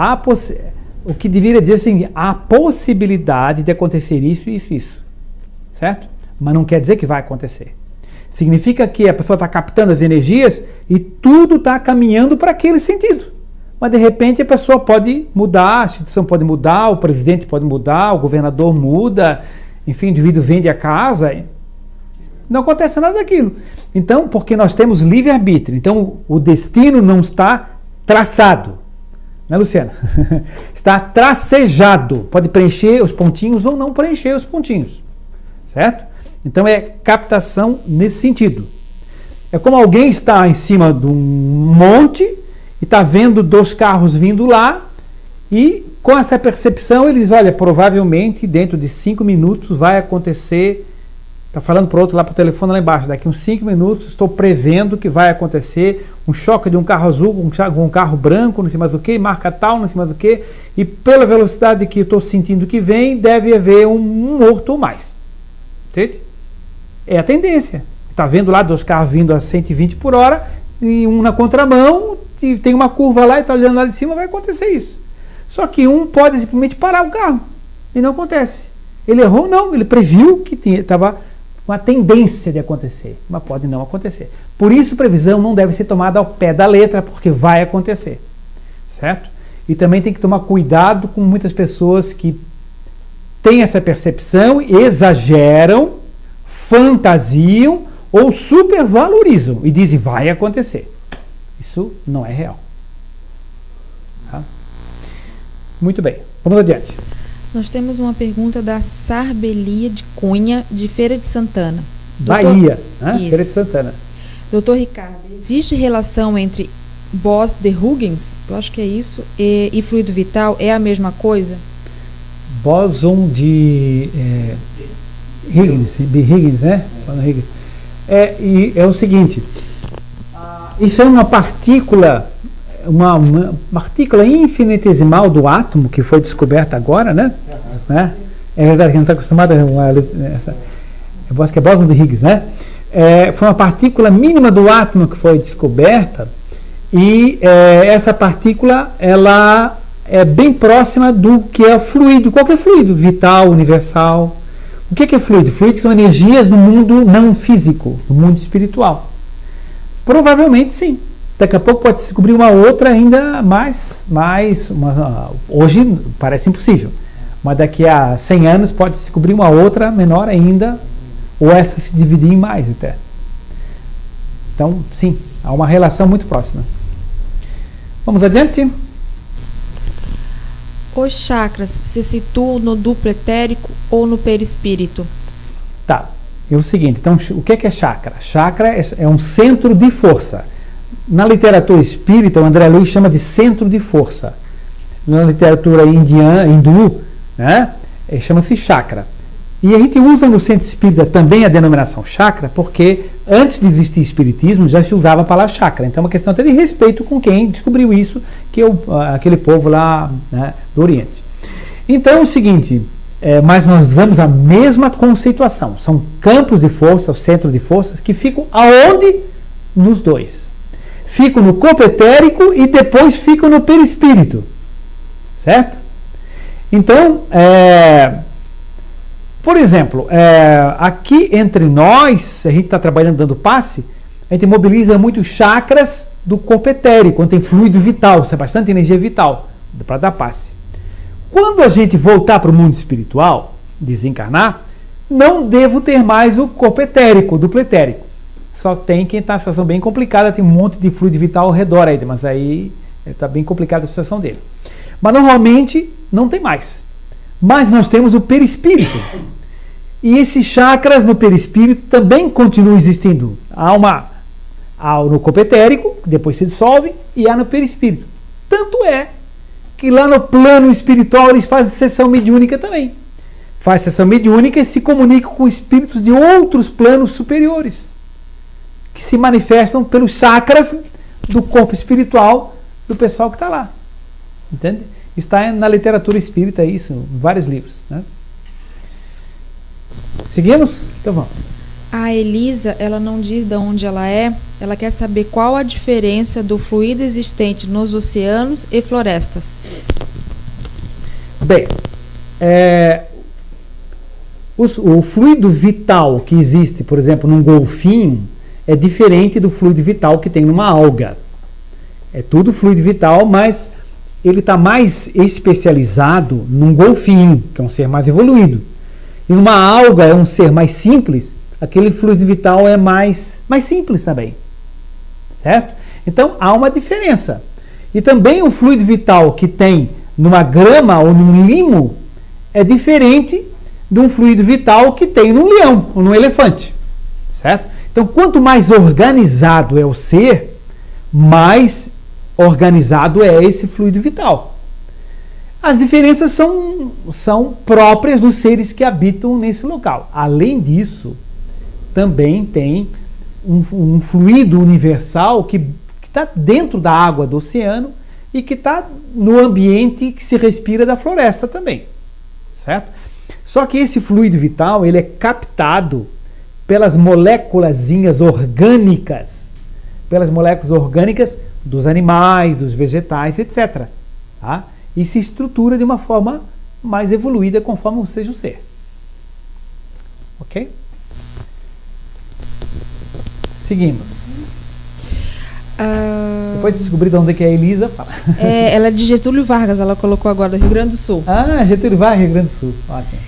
o que deveria dizer assim, há possibilidade de acontecer isso, certo? Mas não quer dizer que vai acontecer. Significa que a pessoa está captando as energias e tudo está caminhando para aquele sentido. Mas de repente a pessoa pode mudar, a instituição pode mudar, o presidente pode mudar, o governador muda, enfim, o indivíduo vende a casa. Não acontece nada daquilo. Então, porque nós temos livre-arbítrio, então o destino não está traçado. Né, Luciana? Está tracejado. Pode preencher os pontinhos ou não preencher os pontinhos. Certo? Então é captação nesse sentido. É como alguém está em cima de um monte e está vendo 2 carros vindo lá, e com essa percepção ele diz, olha, provavelmente dentro de 5 minutos vai acontecer, está falando para o outro lá para o telefone lá embaixo, daqui uns 5 minutos estou prevendo que vai acontecer um choque de um carro azul com um carro branco, não sei mais o que, marca tal, não sei mais o que, e pela velocidade que eu estou sentindo que vem, deve haver um morto ou mais. Entende? É a tendência. Está vendo lá 2 carros vindo a 120 por hora, e um na contramão, e tem uma curva lá e está olhando lá de cima, vai acontecer isso. Só que um pode simplesmente parar o carro e não acontece. Ele errou? Não, ele previu que estava uma tendência de acontecer, mas pode não acontecer. Por isso, previsão não deve ser tomada ao pé da letra, porque vai acontecer, certo? E também tem que tomar cuidado com muitas pessoas que têm essa percepção, exageram, fantasiam ou supervalorizam e dizem vai acontecer. Isso não é real. Tá? Muito bem, vamos adiante. Nós temos uma pergunta da Sarbelia de Cunha, de Feira de Santana. Bahia, né? Feira de Santana. Doutor Ricardo, existe relação entre Bose-de-Huygens, eu acho que é isso, e fluido vital? É a mesma coisa? Bóson de Huygens, né? É o seguinte, isso é uma partícula, uma partícula infinitesimal do átomo que foi descoberta agora, né? É verdade que não está acostumado eu acho que é bóson de Higgs, né? Foi uma partícula mínima do átomo que foi descoberta e essa partícula ela é bem próxima do que é fluido, qualquer fluido, vital, universal. O que é fluido? Fluidos são energias no mundo não físico, no mundo espiritual. Provavelmente sim. Daqui a pouco pode se descobrir uma outra ainda hoje parece impossível, mas daqui a 100 anos pode se descobrir uma outra menor ainda, ou essa se dividir em mais até. Então, sim, há uma relação muito próxima. Vamos adiante? Os chakras se situam no duplo etérico ou no perispírito? Tá, é o seguinte, então o que é chakra? Chakra é um centro de força. Na literatura espírita, o André Luiz chama de centro de força. Na literatura hindu, né, chama-se chakra. E a gente usa no centro espírita também a denominação chakra, porque antes de existir espiritismo já se usava a palavra chakra. Então é uma questão até de respeito com quem descobriu isso, que é aquele povo lá, né, do Oriente. Então é o seguinte, mas nós usamos a mesma conceituação. São campos de força, o centro de forças, que ficam aonde? Nos dois. Ficam no corpo etérico e depois ficam no perispírito. Certo? Então, por exemplo, aqui entre nós, a gente está trabalhando dando passe, a gente mobiliza muitos chakras do corpo etérico, onde tem fluido vital, isso é bastante energia vital, para dar passe. Quando a gente voltar para o mundo espiritual, desencarnar, não devo ter mais o corpo etérico, o duplo etérico. Só tem quem está em situação bem complicada, tem um monte de fluido vital ao redor aí, mas aí está bem complicada a situação dele. Mas normalmente não tem mais. Mas nós temos o perispírito. E esses chakras no perispírito também continuam existindo. Há no corpo etérico, que depois se dissolve, e há no perispírito. Tanto é que lá no plano espiritual eles fazem sessão mediúnica também. Faz sessão mediúnica e se comunicam com espíritos de outros planos superiores, que se manifestam pelos chakras do corpo espiritual do pessoal que está lá. Entende? Está na literatura espírita isso, em vários livros. Né? Seguimos? Então vamos. A Elisa, ela não diz de onde ela quer saber qual a diferença do fluido existente nos oceanos e florestas. Bem, o fluido vital que existe, por exemplo, num golfinho, é diferente do fluido vital que tem numa alga. É tudo fluido vital, mas ele está mais especializado num golfinho, que é um ser mais evoluído. E numa alga é um ser mais simples, aquele fluido vital é mais simples também. Certo? Então há uma diferença. E também o fluido vital que tem numa grama ou num limo é diferente de um fluido vital que tem num leão ou num elefante. Certo? Então quanto mais organizado é o ser, mais organizado é esse fluido vital. As diferenças são próprias dos seres que habitam nesse local. Além disso, também tem um fluido universal que está dentro da água do oceano e que está no ambiente que se respira da floresta também. Certo? Só que esse fluido vital ele é captado pelas moléculazinhas orgânicas, dos animais, dos vegetais, etc. Tá? E se estrutura de uma forma mais evoluída conforme seja o ser. Ok? Seguimos. Depois de descobrir de onde que é a Elisa, fala. Ela é de Getúlio Vargas, ela colocou agora, do Rio Grande do Sul. Getúlio Vargas, Rio Grande do Sul. Ótimo.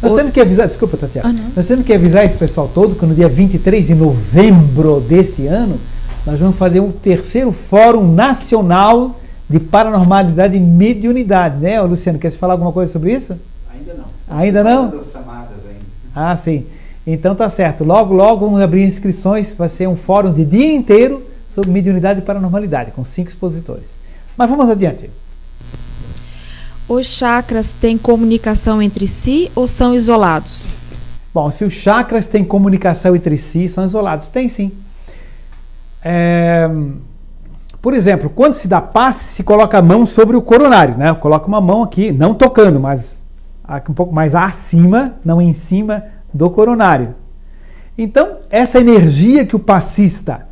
Nós temos que avisar, desculpa, Tatiana, nós temos que avisar esse pessoal todo que no dia 23 de novembro deste ano, nós vamos fazer o terceiro Fórum Nacional de Paranormalidade e Mediunidade, né? Luciano, quer falar alguma coisa sobre isso? Ainda não. Ainda não? Sim. Então tá certo. Logo vamos abrir inscrições. Vai ser um fórum de dia inteiro sobre mediunidade e paranormalidade, com 5 expositores. Mas vamos adiante. Os chakras têm comunicação entre si ou são isolados? Bom, se os chakras têm comunicação entre si, são isolados. Tem sim. Por exemplo, quando se dá passe, se coloca a mão sobre o coronário, né? Coloca uma mão aqui, não tocando, mas um pouco mais acima, não em cima do coronário. Então, essa energia que o passista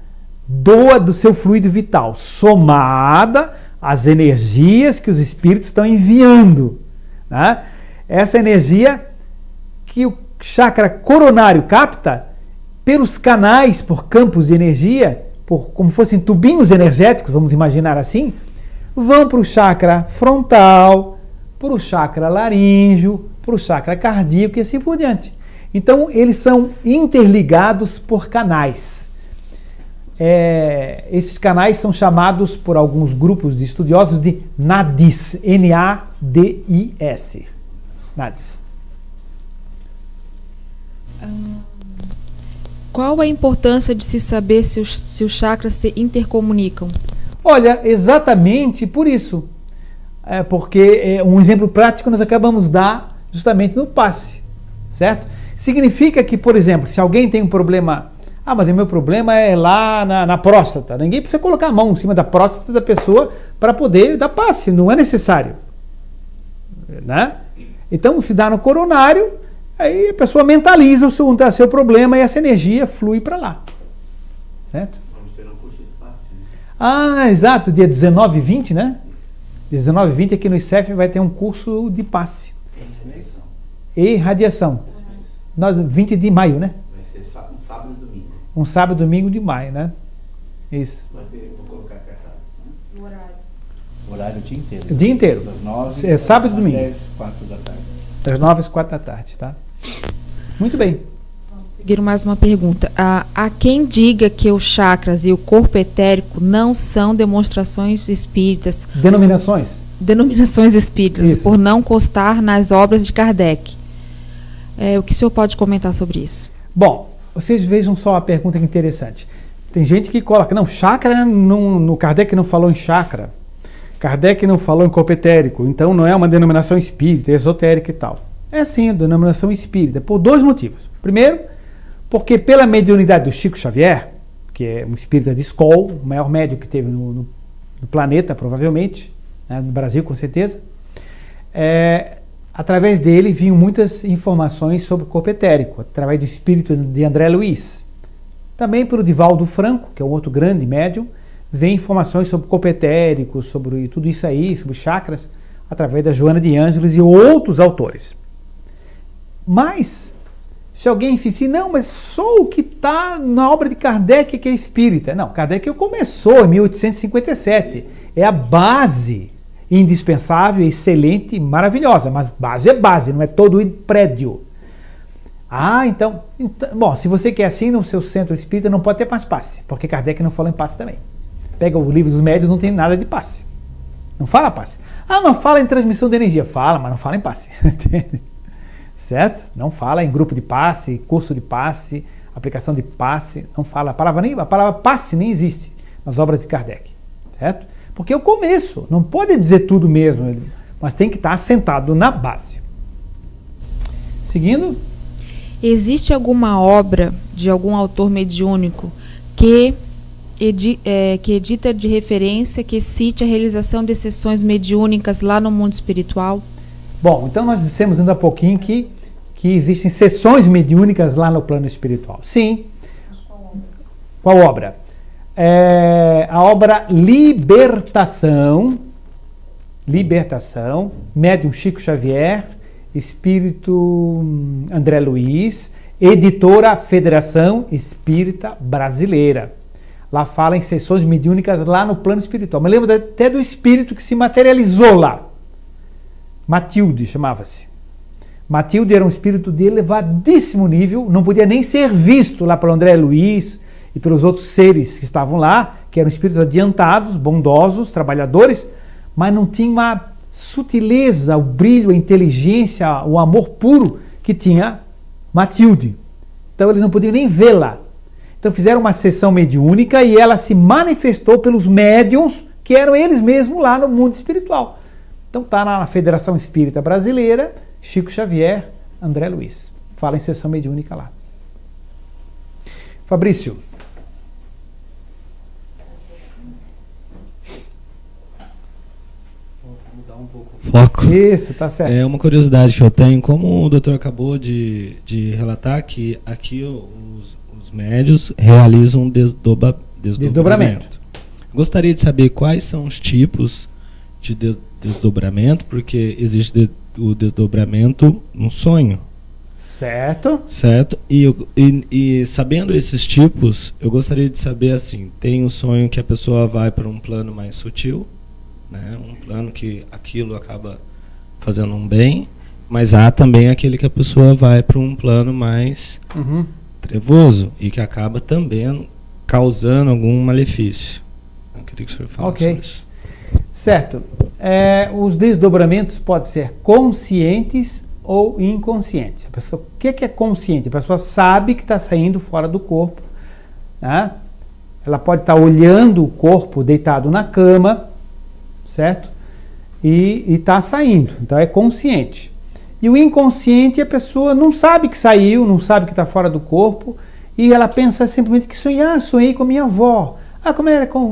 doa do seu fluido vital, somada às energias que os espíritos estão enviando, né? Essa energia que o chakra coronário capta pelos canais, por campos de energia, como fossem tubinhos energéticos, vamos imaginar assim, vão para o chakra frontal, para o chakra laríngeo, para o chakra cardíaco e assim por diante. Então, eles são interligados por canais. Esses canais são chamados por alguns grupos de estudiosos de nadis, N-A-D-I-S. Nadis. Qual a importância de se saber se os chakras se intercomunicam? Olha, exatamente por isso. Porque um exemplo prático nós acabamos de dar justamente no passe, certo? Significa que, por exemplo, se alguém tem um problema, mas o meu problema é lá na próstata, ninguém precisa colocar a mão em cima da próstata da pessoa para poder dar passe, não é necessário, né? Então, se dá no coronário, aí a pessoa mentaliza o seu problema e essa energia flui para lá, certo? Vamos ter um curso de passe, né? Exato, dia 19 e 20, né? 19 e 20 aqui no ICEF vai ter um curso de passe e radiação. 20 de maio, né? Vai ser um sábado e domingo. Um sábado e domingo de maio, né? Isso. Vou colocar cartaz. O horário. O horário o dia inteiro. O dia inteiro. Das 9 sábado e domingo. às 4 da tarde. Das 9 às 4 da tarde, tá? Muito bem. Vamos seguir mais uma pergunta. Há quem diga que os chakras e o corpo etérico não são demonstrações espíritas. Denominações espíritas, por não constar nas obras de Kardec. O que o senhor pode comentar sobre isso? Bom, vocês vejam só a pergunta que interessante. Tem gente que coloca, chakra, no Kardec não falou em chakra, Kardec não falou em corpo etérico, então não é uma denominação espírita, esotérica e tal. É sim, a denominação espírita, por 2 motivos. Primeiro, porque pela mediunidade do Chico Xavier, que é um espírita de Skol, o maior médium que teve no planeta, provavelmente, né, no Brasil com certeza, através dele vinham muitas informações sobre o corpo etérico, através do espírito de André Luiz. Também pelo Divaldo Franco, que é um outro grande médium, vem informações sobre o corpo etérico, sobre tudo isso aí, sobre chakras, através da Joana de Ângeles e outros autores. Mas, se alguém insistir, mas só o que está na obra de Kardec que é espírita. Não, Kardec começou em 1857, é a base indispensável, excelente, maravilhosa, mas base é base, não é todo o prédio. Então, bom, se você quer assim no seu centro espírita, não pode ter mais passe, porque Kardec não falou em passe também. Pega o livro dos médios, não tem nada de passe. Não fala passe. Mas fala em transmissão de energia. Fala, mas não fala em passe. Entende? Certo? Não fala em grupo de passe, curso de passe, aplicação de passe. Não fala. A palavra passe nem existe nas obras de Kardec. Certo? Porque é o começo. Não pode dizer tudo mesmo, mas tem que estar assentado na base. Seguindo. Existe alguma obra de algum autor mediúnico que edita de referência, que cite a realização de sessões mediúnicas lá no mundo espiritual? Bom, então nós dissemos ainda há pouquinho que existem sessões mediúnicas lá no plano espiritual. Sim. Qual obra? A obra Libertação, médium Chico Xavier, espírito André Luiz editora Federação Espírita Brasileira. Lá fala em sessões mediúnicas lá no plano espiritual. Me lembro até do espírito que se materializou lá. Matilde chamava-se. Matilde era um espírito de elevadíssimo nível, não podia nem ser visto lá pelo André Luiz e pelos outros seres que estavam lá, que eram espíritos adiantados, bondosos, trabalhadores, mas não tinha uma sutileza, o brilho, a inteligência, o amor puro que tinha Matilde. Então eles não podiam nem vê-la. Então fizeram uma sessão mediúnica e ela se manifestou pelos médiuns que eram eles mesmos lá no mundo espiritual. Então está na Federação Espírita Brasileira, Chico Xavier, André Luiz. Fala em sessão mediúnica lá. Fabrício. Foco. Isso, tá certo. É uma curiosidade que eu tenho, como o doutor acabou de relatar, que aqui os médios realizam um desdobramento. Gostaria de saber quais são os tipos de desdobramento, porque existe o desdobramento no sonho. Certo. Certo. E sabendo esses tipos, eu gostaria de saber assim, tem um sonho que a pessoa vai para um plano mais sutil, né? Um plano que aquilo acaba fazendo um bem, mas há também aquele que a pessoa vai para um plano mais trevoso e que acaba também causando algum malefício. Eu queria que o senhor falasse sobre isso. Certo. Os desdobramentos podem ser conscientes ou inconscientes. A pessoa, o que é consciente? A pessoa sabe que está saindo fora do corpo, né? Ela pode estar olhando o corpo deitado na cama, certo? E está saindo, então é consciente. E o inconsciente, a pessoa não sabe que saiu, não sabe que está fora do corpo, e ela pensa simplesmente que sonhei com a minha avó. Como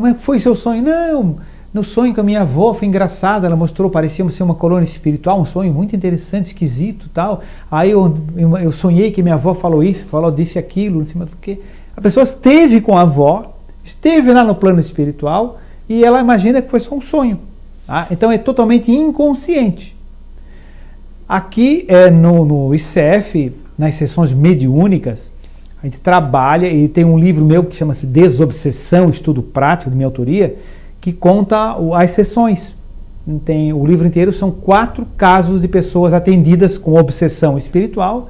é que foi seu sonho? Não, no sonho com a minha avó foi engraçado, ela mostrou, parecia ser uma colônia espiritual, um sonho muito interessante, esquisito, tal. Aí eu sonhei que minha avó falou isso, disse aquilo, não sei mais do que. A pessoa esteve com a avó, esteve lá no plano espiritual, e ela imagina que foi só um sonho. Tá? Então é totalmente inconsciente. Aqui no ICF, nas sessões mediúnicas, a gente trabalha, e tem um livro meu que chama-se Desobsessão, Estudo Prático, de minha autoria, que conta as sessões. O livro inteiro são 4 casos de pessoas atendidas com obsessão espiritual.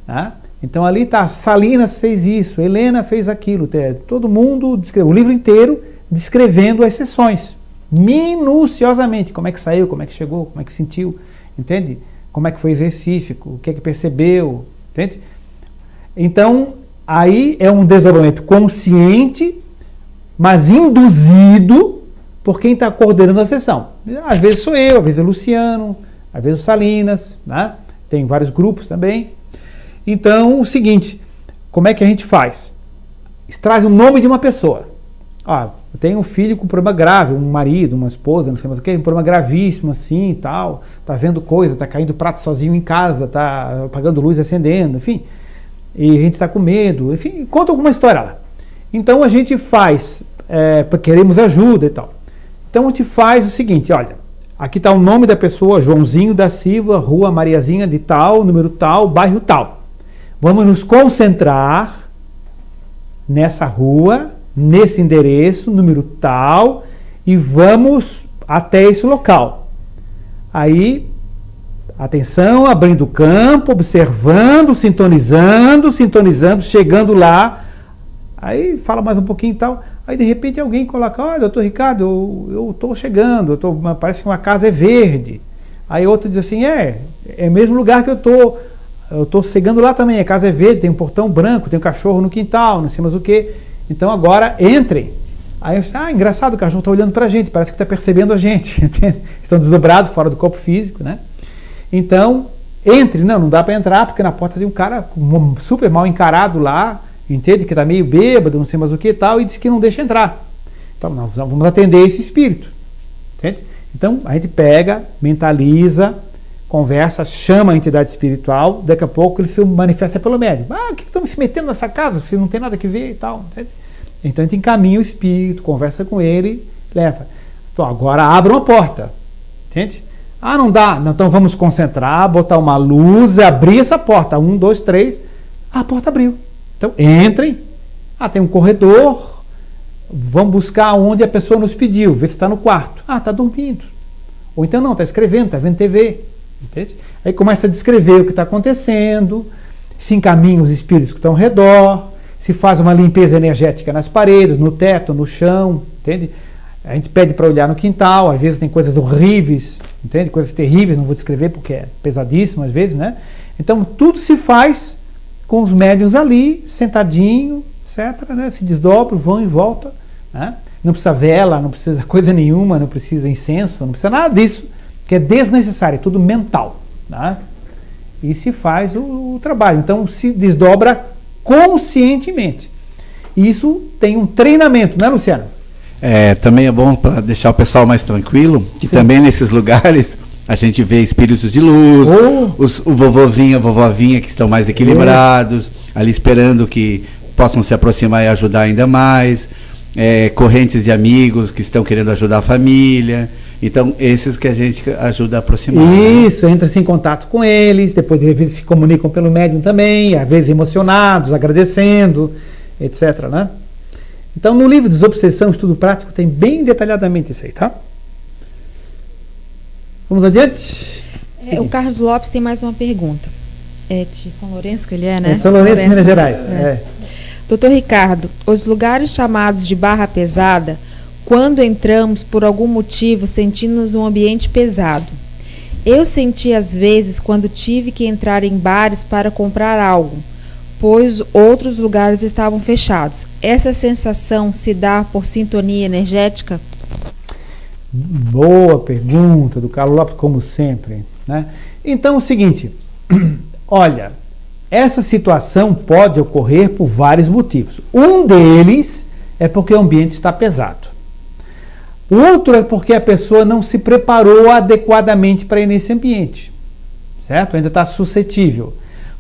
Tá? Então ali está, Salinas fez isso, Helena fez aquilo, todo mundo descreve o livro inteiro descrevendo as sessões, minuciosamente, como é que saiu, como é que chegou, como é que sentiu, entende? Como é que foi o exercício, o que é que percebeu, entende? Então, aí é um desdobramento consciente, mas induzido por quem está coordenando a sessão. Às vezes sou eu, às vezes é o Luciano, às vezes o Salinas, né? Tem vários grupos também. Então, o seguinte, como é que a gente faz? Traz o nome de uma pessoa. Eu tenho um filho com problema grave, um marido, uma esposa, não sei mais o que, um problema gravíssimo assim e tal, tá vendo coisa, tá caindo prato sozinho em casa, tá apagando luz, acendendo, enfim, e a gente tá com medo, enfim, conta alguma história lá. Então a gente faz, queremos ajuda e tal. Então a gente faz o seguinte, olha, aqui está o nome da pessoa, Joãozinho da Silva, Rua Mariazinha de tal, número tal, bairro tal. Vamos nos concentrar nessa rua, nesse endereço, número tal, e vamos até esse local. Aí, atenção, abrindo o campo, observando, sintonizando, chegando lá, aí fala mais um pouquinho e tal, aí de repente alguém coloca, olha, doutor Ricardo, eu estou chegando, parece que uma casa é verde. Aí outro diz assim, é o mesmo lugar que eu estou chegando lá também, a casa é verde, tem um portão branco, tem um cachorro no quintal, não sei mais o que. Então agora entrem. Aí eu falo, engraçado, o cachorro está olhando para a gente, parece que está percebendo a gente. Estão desdobrados fora do corpo físico, né? Então, entre. Não dá para entrar, porque na porta tem um cara super mal encarado lá, entende? Que está meio bêbado, não sei mais o que e tal, e diz que não deixa entrar. Então nós vamos atender esse espírito. Entende? Então a gente pega, mentaliza, conversa, chama a entidade espiritual, daqui a pouco ele se manifesta pelo médium. O que estamos se metendo nessa casa? Você não tem nada que ver e tal. Entende? Então a gente encaminha o espírito, conversa com ele, leva. Então agora abra uma porta. Entende? Não dá. Então vamos concentrar, botar uma luz, abrir essa porta. 1, 2, 3. A porta abriu. Então, entrem. Tem um corredor. Vamos buscar onde a pessoa nos pediu. Ver se está no quarto. Está dormindo. Ou então não, está escrevendo, está vendo TV. Entende? Aí começa a descrever o que está acontecendo. Se encaminha os espíritos que estão ao redor. Se faz uma limpeza energética nas paredes, no teto, no chão. Entende? A gente pede para olhar no quintal. Às vezes tem coisas horríveis. Entende? Coisas terríveis, não vou descrever porque é pesadíssimo às vezes, né? Então tudo se faz com os médiuns ali, sentadinho, etc., né? Se desdobram, vão e voltam, né? Não precisa vela, não precisa coisa nenhuma, não precisa incenso, não precisa nada disso, que é desnecessário, é tudo mental, né? E se faz o trabalho. Então se desdobra conscientemente. Isso tem um treinamento, né, Luciano? Também é bom para deixar o pessoal mais tranquilo, que Sim. também nesses lugares a gente vê espíritos de luz, o vovozinho, a vovozinha que estão mais equilibrados, ali esperando que possam se aproximar e ajudar ainda mais, correntes de amigos que estão querendo ajudar a família. Então, esses que a gente ajuda a aproximar. Isso, né? Entra-se em contato com eles, depois de vezes se comunicam pelo médium também, às vezes emocionados, agradecendo, etc., né? Então, no livro Desobsessão, Estudo Prático, tem bem detalhadamente isso aí, tá? Vamos adiante? O Carlos Lopes tem mais uma pergunta. É de São Lourenço que ele é, né? São Lourenço, Minas Gerais. Doutor Ricardo, os lugares chamados de barra pesada, quando entramos, por algum motivo, sentimos um ambiente pesado. Eu senti às vezes quando tive que entrar em bares para comprar algo, pois outros lugares estavam fechados. Essa sensação se dá por sintonia energética? Boa pergunta do Carlos Lopes, como sempre, né? Então, é o seguinte, olha, essa situação pode ocorrer por vários motivos. Um deles é porque o ambiente está pesado. O outro é porque a pessoa não se preparou adequadamente para ir nesse ambiente, certo? Ainda está suscetível.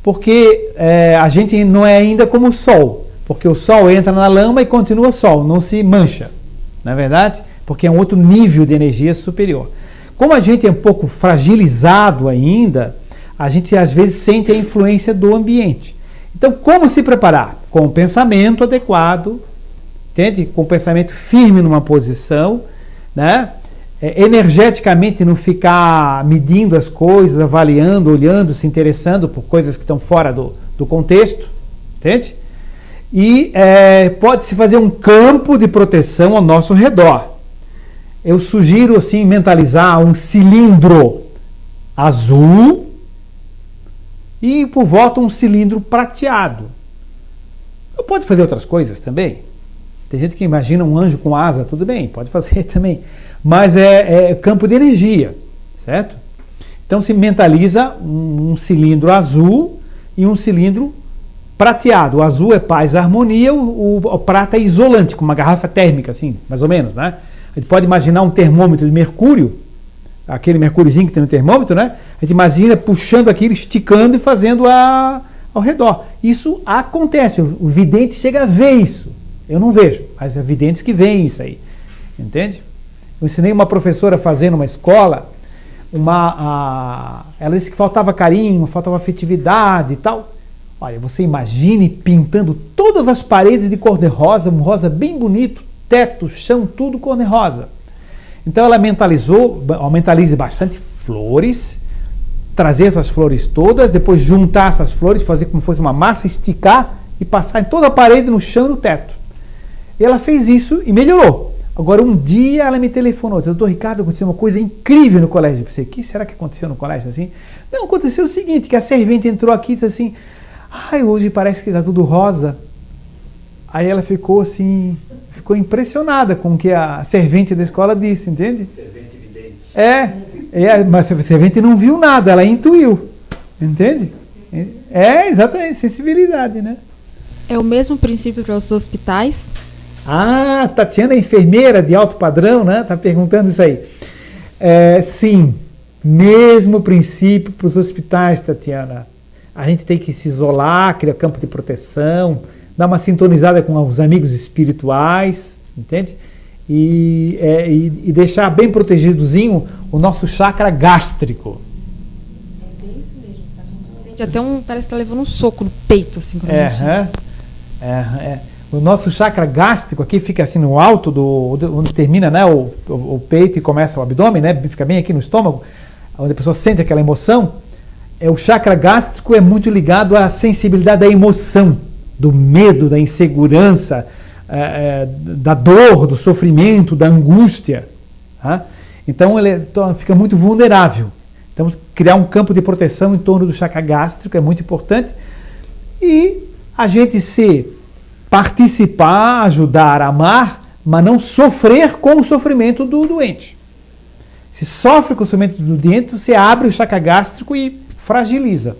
Porque a gente não é ainda como o sol, porque o sol entra na lama e continua sol, não se mancha, não é verdade? Porque é um outro nível de energia superior. Como a gente é um pouco fragilizado ainda, a gente às vezes sente a influência do ambiente. Então, como se preparar? Com o pensamento adequado, entende? Com o pensamento firme numa posição, né? Energeticamente não ficar medindo as coisas, avaliando, olhando, se interessando por coisas que estão fora do contexto, entende? E pode-se fazer um campo de proteção ao nosso redor. Eu sugiro assim mentalizar um cilindro azul e por volta um cilindro prateado. Pode fazer outras coisas também. Tem gente que imagina um anjo com asa, tudo bem, pode fazer também. Mas é campo de energia, certo? Então se mentaliza um cilindro azul e um cilindro prateado. O azul é paz e harmonia, o prata é isolante, com uma garrafa térmica, assim, mais ou menos, né? A gente pode imaginar um termômetro de mercúrio, aquele mercúriozinho que tem no termômetro, né? A gente imagina puxando aquilo, esticando e fazendo ao redor. Isso acontece, o vidente chega a ver isso. Eu não vejo, mas é videntes que veem isso aí, entende? Eu ensinei uma professora a fazer numa escola, ela disse que faltava carinho, faltava afetividade e tal. Olha, você imagine pintando todas as paredes de cor-de-rosa, um rosa bem bonito, teto, chão, tudo cor-de-rosa. Então ela mentalize bastante flores, trazer essas flores todas, depois juntar essas flores, fazer como se fosse uma massa, esticar e passar em toda a parede, no chão e no teto. E ela fez isso e melhorou. Agora, um dia ela me telefonou, disse: doutor Ricardo, aconteceu uma coisa incrível no colégio. Eu pensei: o que será que aconteceu no colégio assim? Não, aconteceu o seguinte, que a servente entrou aqui e disse assim: hoje parece que está tudo rosa. Aí ela ficou assim, ficou impressionada com o que a servente da escola disse, entende? Servente vidente. Mas a servente não viu nada, ela intuiu, entende? Exatamente, sensibilidade, né? É o mesmo princípio para os hospitais? Tatiana é enfermeira de alto padrão, né? Está perguntando isso aí. Sim, mesmo princípio para os hospitais, Tatiana. A gente tem que se isolar, criar campo de proteção, dar uma sintonizada com os amigos espirituais, entende? E deixar bem protegidozinho o nosso chakra gástrico. É isso mesmo, a gente Até parece que está levando um soco no peito, assim. O nosso chakra gástrico aqui fica assim no alto, onde termina, né, o peito e começa o abdômen, né, fica bem aqui no estômago, onde a pessoa sente aquela emoção. O chakra gástrico é muito ligado à sensibilidade da emoção, do medo, da insegurança, da dor, do sofrimento, da angústia. Tá? Então ele fica muito vulnerável. Então criar um campo de proteção em torno do chakra gástrico é muito importante. E a gente participar, ajudar, amar, mas não sofrer com o sofrimento do doente. Se sofre com o sofrimento do doente, você abre o chakra gástrico e fragiliza.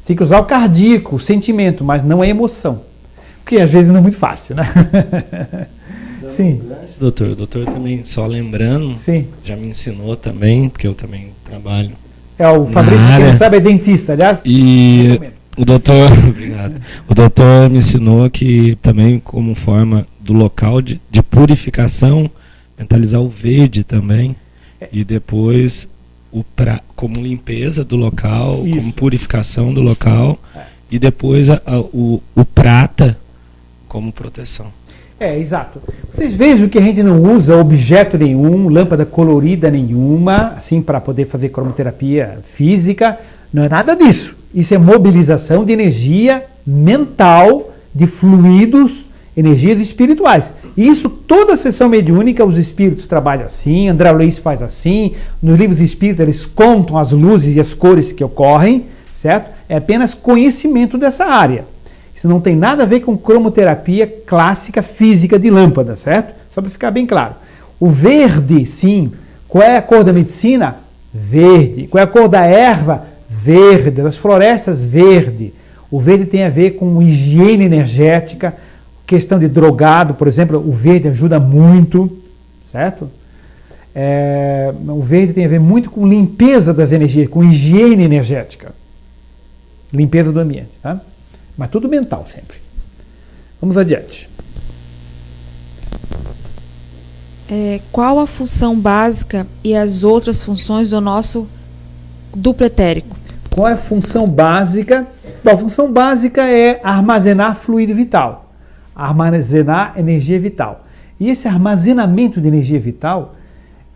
Tem que usar o cardíaco, o sentimento, mas não a emoção. Porque às vezes não é muito fácil, né? Sim. O doutor também, só lembrando, sim, já me ensinou também, porque eu também trabalho. O Fabrício, quem sabe, é dentista, aliás. E o doutor, obrigado. O doutor me ensinou que também, como forma do local de purificação, mentalizar o verde também. E depois como limpeza do local, isso, como purificação do local. E depois o prata como proteção. Exato. Vocês vejam que a gente não usa objeto nenhum, lâmpada colorida nenhuma, assim, para poder fazer cromoterapia física. Não é nada disso. Isso é mobilização de energia mental, de fluidos, energias espirituais. Isso, toda a sessão mediúnica, os espíritos trabalham assim, André Luiz faz assim, nos livros espíritas eles contam as luzes e as cores que ocorrem, certo? É apenas conhecimento dessa área. Isso não tem nada a ver com cromoterapia clássica física de lâmpada, certo? Só para ficar bem claro. O verde, sim. Qual é a cor da medicina? Verde. Qual é a cor da erva? Verde. Das florestas, verde. O verde tem a ver com higiene energética, questão de drogado, por exemplo, o verde ajuda muito, certo? O verde tem a ver muito com limpeza das energias, com higiene energética. Limpeza do ambiente, tá? Mas tudo mental sempre. Vamos adiante. Qual a função básica e as outras funções do nosso duplo etérico? Qual é a função básica? Bom, a função básica é armazenar fluido vital, armazenar energia vital. E esse armazenamento de energia vital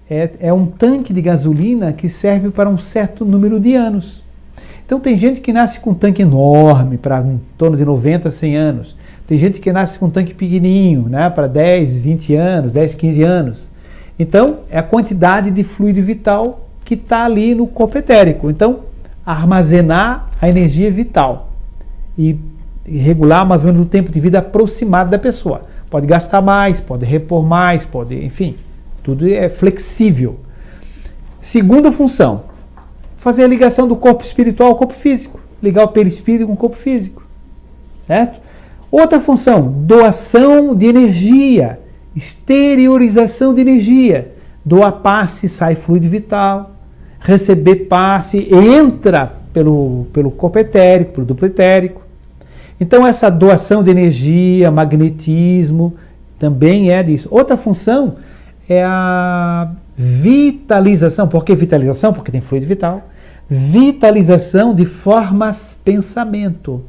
é um tanque de gasolina que serve para um certo número de anos. Então tem gente que nasce com um tanque enorme, para em torno de 90, 100 anos. Tem gente que nasce com um tanque pequenininho, né, para 10, 20 anos, 10, 15 anos. Então, é a quantidade de fluido vital que está ali no corpo etérico. Então, armazenar a energia vital e regular mais ou menos o tempo de vida aproximado da pessoa. Pode gastar mais, pode repor mais, enfim, tudo é flexível. Segunda função, fazer a ligação do corpo espiritual ao corpo físico, ligar o perispírito com o corpo físico, certo? Outra função, doação de energia, exteriorização de energia. Doar passe, sai fluido vital, receber passe, entra pelo corpo etérico, pelo duplo etérico. Então essa doação de energia, magnetismo, também é disso. Outra função é a vitalização. Por que vitalização? Porque tem fluido vital. Vitalização de formas pensamento.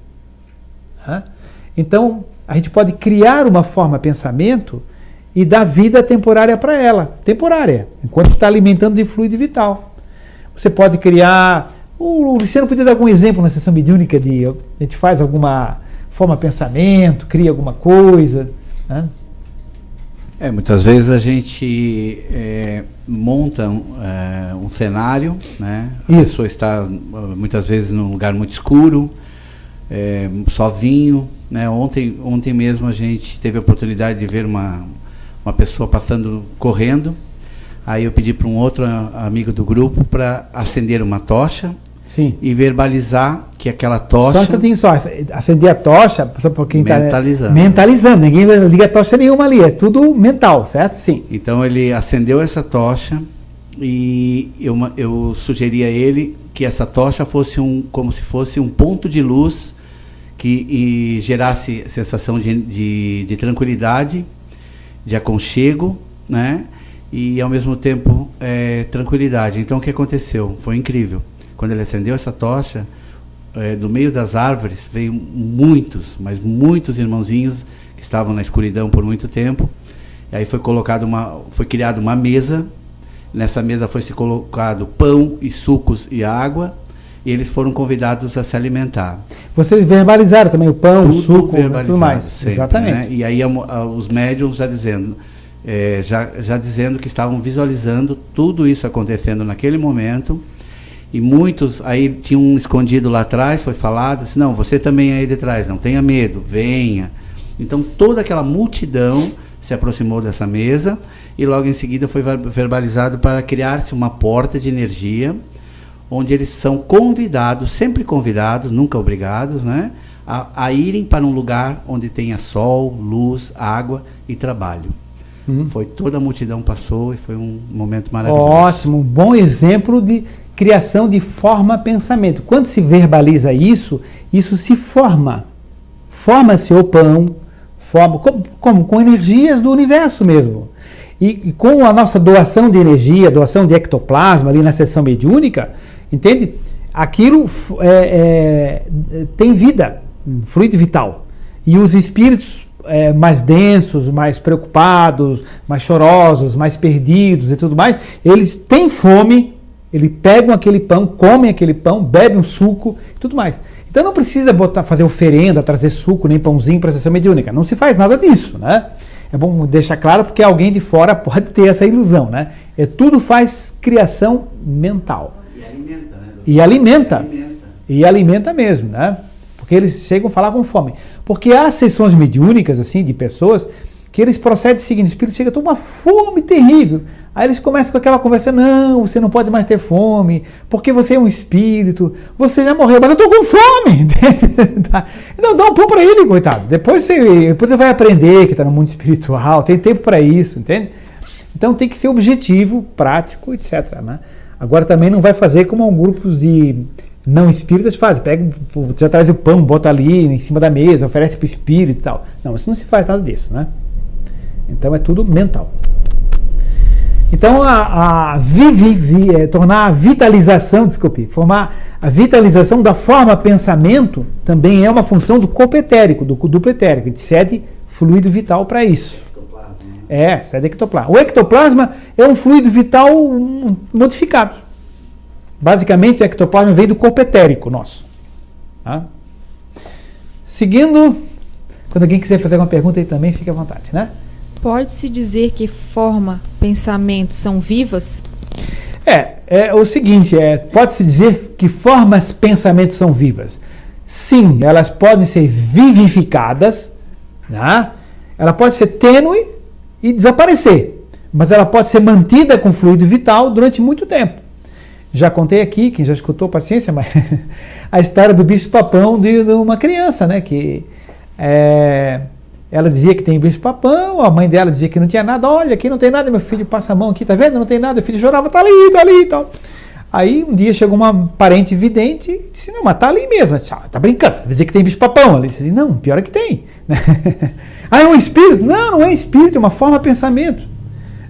Então, a gente pode criar uma forma pensamento e dar vida temporária para ela. Temporária, enquanto está alimentando de fluido vital. Você pode criar... O Luciano podia dar algum exemplo na sessão mediúnica de... A gente faz alguma forma pensamento, cria alguma coisa, né? Muitas vezes a gente monta um cenário, né? A pessoa está muitas vezes num lugar muito escuro, sozinho, né? Ontem mesmo a gente teve a oportunidade de ver uma pessoa passando, correndo. Aí eu pedi para um outro amigo do grupo para acender uma tocha. Sim. E verbalizar que aquela tocha... Só acender a tocha, só para quem está mentalizando. Ninguém liga a tocha nenhuma ali, é tudo mental, certo? Sim. Então ele acendeu essa tocha e eu sugeri a ele que essa tocha fosse como se fosse um ponto de luz que gerasse sensação de tranquilidade, de aconchego, né? E ao mesmo tempo tranquilidade. Então o que aconteceu? Foi incrível. Quando ele acendeu essa tocha, do meio das árvores, veio muitos, mas muitos irmãozinhos que estavam na escuridão por muito tempo. E aí foi criada uma mesa. Nessa mesa foi se colocado pão e sucos e água, e eles foram convidados a se alimentar. Vocês verbalizaram também o pão, o suco, tudo mais. Sempre, exatamente. Né? E aí os médiuns já dizendo, já dizendo que estavam visualizando tudo isso acontecendo naquele momento. E muitos, aí tinha um escondido lá atrás, foi falado, assim, não, você também é aí de trás, não tenha medo, venha. Então toda aquela multidão se aproximou dessa mesa, e logo em seguida foi verbalizado para criar-se uma porta de energia, onde eles são convidados, sempre convidados, nunca obrigados, né, a irem para um lugar onde tenha sol, luz, água e trabalho. Foi toda a multidão passou e foi um momento maravilhoso. Ótimo, um bom exemplo de criação de forma-pensamento. Quando se verbaliza isso se forma. Forma-se o pão, como? Com energias do universo mesmo. E com a nossa doação de energia, doação de ectoplasma ali na sessão mediúnica, entende? Aquilo tem vida, fluido vital. E os espíritos mais densos, mais preocupados, mais chorosos, mais perdidos e tudo mais, eles têm fome, eles pegam aquele pão, comem aquele pão, bebem um suco e tudo mais. Então não precisa fazer oferenda, trazer suco, nem pãozinho para a sessão mediúnica. Não se faz nada disso, né? É bom deixar claro porque alguém de fora pode ter essa ilusão, né? Tudo faz criação mental. E alimenta, né? E alimenta mesmo, né? Porque eles chegam a falar com fome. Porque há sessões mediúnicas, assim, de pessoas, que eles procedem seguindo, o espírito chega a ter uma fome terrível. Aí eles começam com aquela conversa, não, você não pode mais ter fome, porque você é um espírito, você já morreu, mas eu estou com fome. Não, dá um pão para ele, coitado. Depois você vai aprender que está no mundo espiritual, tem tempo para isso, entende? Então tem que ser objetivo, prático, etc. Né? Agora também não vai fazer como grupos de não espíritas fazem. Você traz o pão, bota ali em cima da mesa, oferece para o espírito e tal. Não, isso não se faz nada disso, né? Então é tudo mental. Então, tornar a vitalização, formar a vitalização da forma pensamento também é uma função do corpo etérico, do duplo etérico. A gente cede fluido vital para isso. Cede ectoplasma. O ectoplasma é um fluido vital modificado. Basicamente, o ectoplasma vem do corpo etérico nosso. Tá? Seguindo, quando alguém quiser fazer uma pergunta aí também, fique à vontade, né? Pode-se dizer que forma, pensamento são vivas? É o seguinte, pode-se dizer que formas, pensamentos são vivas. Sim, elas podem ser vivificadas, né? Ela pode ser tênue e desaparecer, mas ela pode ser mantida com fluido vital durante muito tempo. Já contei aqui, quem já escutou, paciência, mas a história do bicho-papão de uma criança, né? Que ela dizia que tem bicho-papão, a mãe dela dizia que não tinha nada. Olha, aqui não tem nada, meu filho, passa a mão aqui, tá vendo? Não tem nada. O filho chorava, tá ali e tal. Aí um dia chegou uma parente vidente e disse, não, mas tá ali mesmo. Disse, tá brincando, você vai dizer que tem bicho-papão ali. Disse, não, pior é que tem. É um espírito? Não é espírito, é uma forma de pensamento.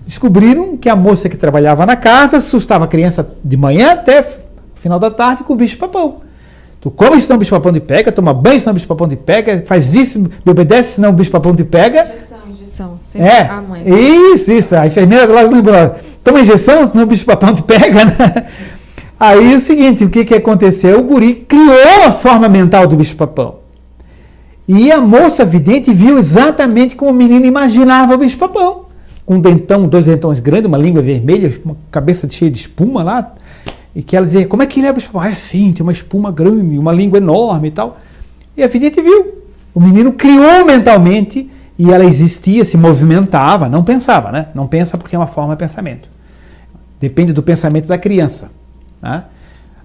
Descobriram que a moça que trabalhava na casa assustava a criança de manhã até o final da tarde com o bicho-papão. Tu come senão o bicho-papão te pega, toma banho senão o bicho-papão te pega, faz isso, me obedece senão o bicho-papão te pega. Injeção. Sempre a mãe. Isso. A enfermeira lá lembrou. Toma injeção senão o bicho-papão te pega, né? Aí é o seguinte, o que aconteceu? O guri criou a forma mental do bicho-papão. E a moça vidente viu exatamente como o menino imaginava o bicho-papão. Com um dentão, 2 dentões grandes, uma língua vermelha, uma cabeça cheia de espuma lá. E que ela dizia, como é que ele é o bicho-papão? Assim, tem uma espuma grande, uma língua enorme e tal. E a vidente viu. O menino criou mentalmente e ela existia, se movimentava, não pensava, né? Não pensa porque é uma forma de pensamento. Depende do pensamento da criança. Né?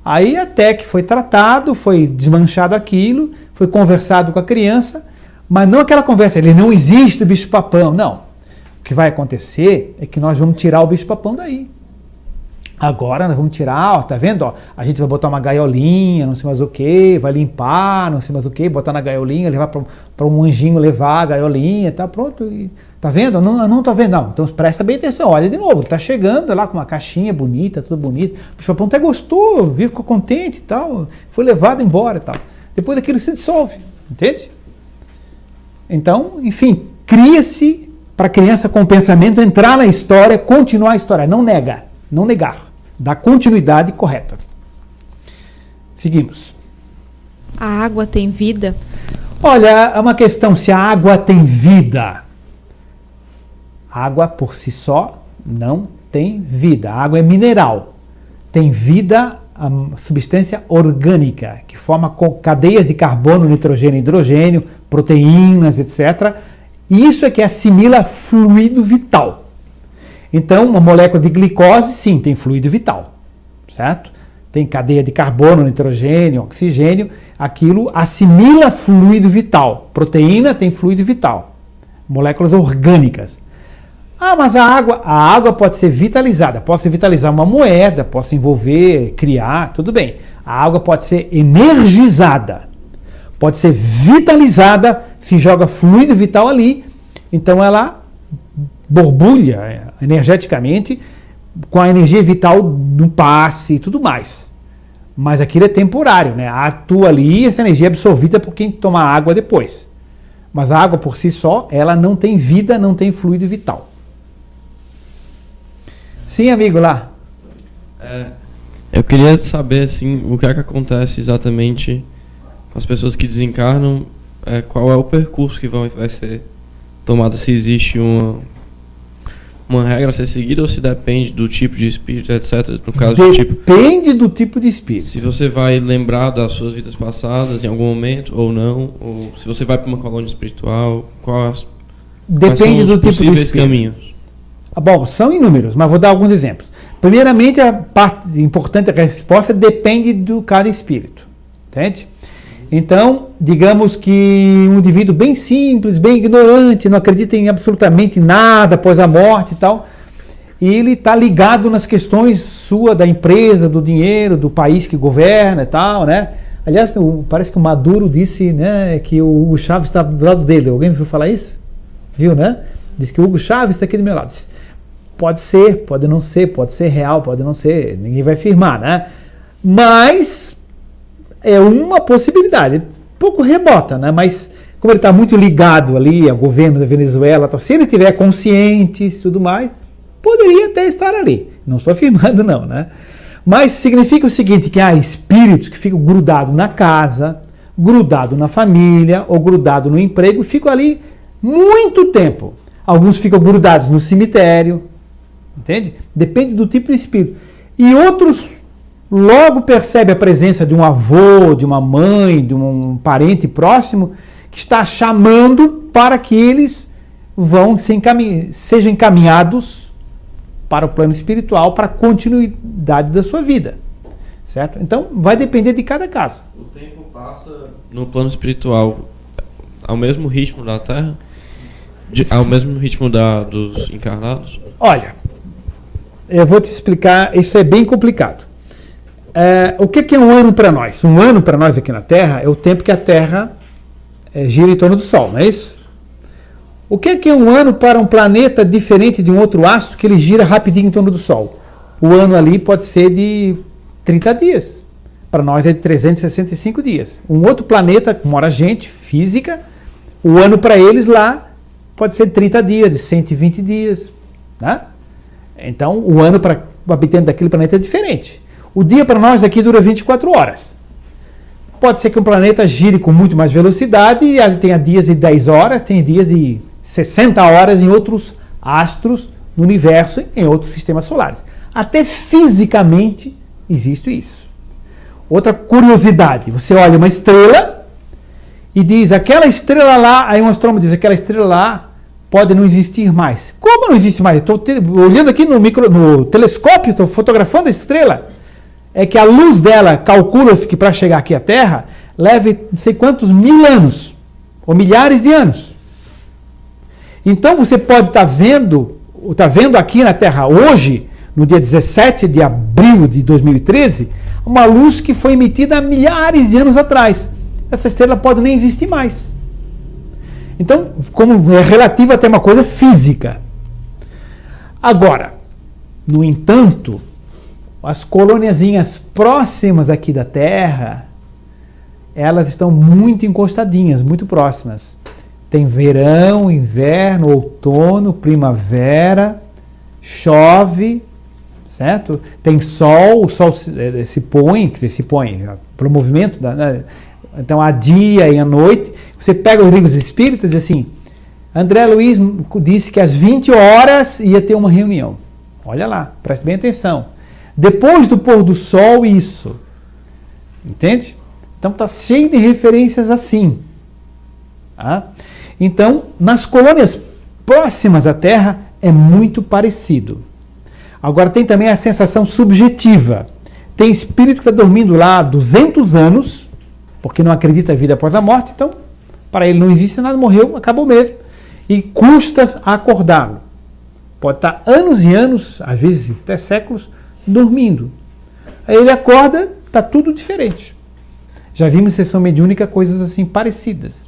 Aí até que foi tratado, foi desmanchado aquilo, foi conversado com a criança, mas não aquela conversa, ele não existe o bicho-papão, não. O que vai acontecer é que nós vamos tirar o bicho-papão daí. Agora nós vamos tirar, ó, tá vendo? Ó, a gente vai botar uma gaiolinha, não sei mais o que, vai limpar, não sei mais o que, botar na gaiolinha, levar para um anjinho levar a gaiolinha, tá pronto. E, tá vendo? Não tô vendo, não. Então presta bem atenção, olha de novo, tá chegando lá com uma caixinha bonita, tudo bonito. O bicho-papão até gostou, viu, ficou contente e tal, foi levado embora e tal. Depois daquilo se dissolve, entende? Então, enfim, cria-se para a criança com o pensamento entrar na história, continuar a história, não negar. Da continuidade correta. Seguimos. A água tem vida? Olha, é uma questão se a água tem vida. A água por si só não tem vida. A água é mineral. Tem vida a substância orgânica, que forma cadeias de carbono, nitrogênio e hidrogênio, proteínas, etc. Isso é que assimila fluido vital. Então, uma molécula de glicose, sim, tem fluido vital, certo? Tem cadeia de carbono, nitrogênio, oxigênio, aquilo assimila fluido vital. Proteína tem fluido vital, moléculas orgânicas. Ah, mas a água pode ser vitalizada, posso vitalizar uma moeda, posso envolver, criar, tudo bem. A água pode ser energizada, pode ser vitalizada, se joga fluido vital ali, então ela borbulha energeticamente com a energia vital do passe e tudo mais. Mas aquilo é temporário, né? Atua ali, essa energia é absorvida por quem toma água depois. Mas a água por si só, ela não tem vida, não tem fluido vital. Sim, amigo, lá. Eu queria saber, assim, o que é que acontece exatamente com as pessoas que desencarnam, qual é o percurso que vai ser tomado, se existe uma regra a ser seguida ou se depende do tipo de espírito, etc. No caso depende do tipo de espírito. Se você vai lembrar das suas vidas passadas em algum momento ou não, ou se você vai para uma colônia espiritual, quais são os possíveis caminhos? Bom, são inúmeros, mas vou dar alguns exemplos. Primeiramente, a parte importante da resposta depende do cada espírito, entende? Então, digamos que um indivíduo bem simples, bem ignorante, não acredita em absolutamente nada após a morte e tal, e ele está ligado nas questões da empresa, do dinheiro, do país que governa e tal, né? Aliás, parece que o Maduro disse, né, que o Hugo Chávez está do lado dele. Alguém viu falar isso? Viu, né? Diz que o Hugo Chávez está aqui do meu lado. Pode ser, pode não ser, pode ser real, pode não ser, ninguém vai afirmar, né? Mas é uma possibilidade, pouco remota, né? Mas como ele está muito ligado ali ao governo da Venezuela, se ele tiver consciente e tudo mais, poderia até estar ali. Não estou afirmando não, né? Mas significa o seguinte, que há espíritos que ficam grudados na casa, grudados na família, ou grudados no emprego, e ficam ali muito tempo. Alguns ficam grudados no cemitério, entende? Depende do tipo de espírito. E outros logo percebem a presença de um avô, de uma mãe, de um parente próximo, que está chamando para que eles sejam encaminhados para o plano espiritual, para a continuidade da sua vida. Certo? Então, vai depender de cada caso. O tempo passa no plano espiritual ao mesmo ritmo da Terra? Ao mesmo ritmo dos encarnados? Olha, eu vou te explicar, isso é bem complicado. O que é um ano para nós? Um ano para nós aqui na Terra é o tempo que a Terra gira em torno do Sol, não é isso? O que é um ano para um planeta diferente de um outro astro que ele gira rapidinho em torno do Sol? O ano ali pode ser de 30 dias. Para nós é de 365 dias. Um outro planeta, como mora gente, física, o ano para eles lá pode ser de 30 dias, de 120 dias. Né? Então, o ano para o habitante daquele planeta é diferente. O dia para nós aqui dura 24 horas. Pode ser que um planeta gire com muito mais velocidade e tenha dias de 10 horas, tenha dias de 60 horas em outros astros no universo, em outros sistemas solares. Até fisicamente existe isso. Outra curiosidade, você olha uma estrela e diz, aquela estrela lá, aí um astrônomo diz, aquela estrela lá pode não existir mais. Como não existe mais? Estou olhando aqui no telescópio, estou fotografando a estrela. É que a luz dela, calcula-se que para chegar aqui à Terra, leve não sei quantos mil anos, ou milhares de anos. Então você pode estar vendo aqui na Terra hoje, no dia 17 de abril de 2013, uma luz que foi emitida há milhares de anos atrás. Essa estrela pode nem existir mais. Então, como é relativo até uma coisa física. Agora, no entanto, as colôniazinhas próximas aqui da Terra, elas estão muito encostadinhas, muito próximas. Tem verão, inverno, outono, primavera, chove, certo? Tem sol, o sol se põe pelo movimento, então há dia e à noite. Você pega os livros espíritas e assim, André Luiz disse que às 20 horas ia ter uma reunião. Olha lá, preste bem atenção. Depois do pôr do sol, isso. Entende? Então está cheio de referências assim. Tá? Então, nas colônias próximas à Terra é muito parecido. Agora tem também a sensação subjetiva. Tem espírito que está dormindo lá há 200 anos, porque não acredita em vida após a morte, então para ele não existe nada, morreu, acabou mesmo. E custa acordá-lo. Pode estar anos e anos, às vezes até séculos, dormindo. Aí ele acorda, está tudo diferente. Já vimos em sessão mediúnica coisas assim parecidas.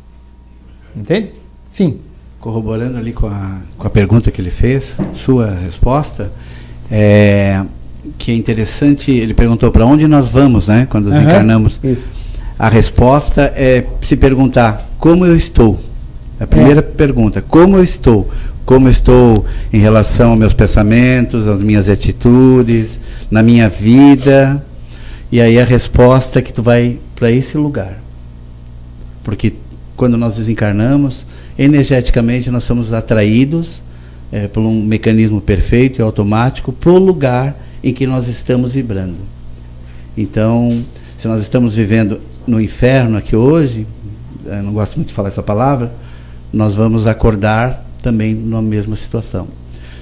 Entende? Sim. Corroborando ali com a pergunta que ele fez, sua resposta, que é interessante, ele perguntou para onde nós vamos, né, quando desencarnamos. Isso. A resposta é se perguntar como eu estou. A primeira pergunta, como eu estou? Como eu estou em relação aos meus pensamentos, às minhas atitudes, na minha vida? E aí a resposta é que tu vai para esse lugar. Porque quando nós desencarnamos, energeticamente nós somos atraídos por um mecanismo perfeito e automático para o lugar em que nós estamos vibrando. Então, se nós estamos vivendo no inferno aqui hoje, eu não gosto muito de falar essa palavra, nós vamos acordar também na mesma situação.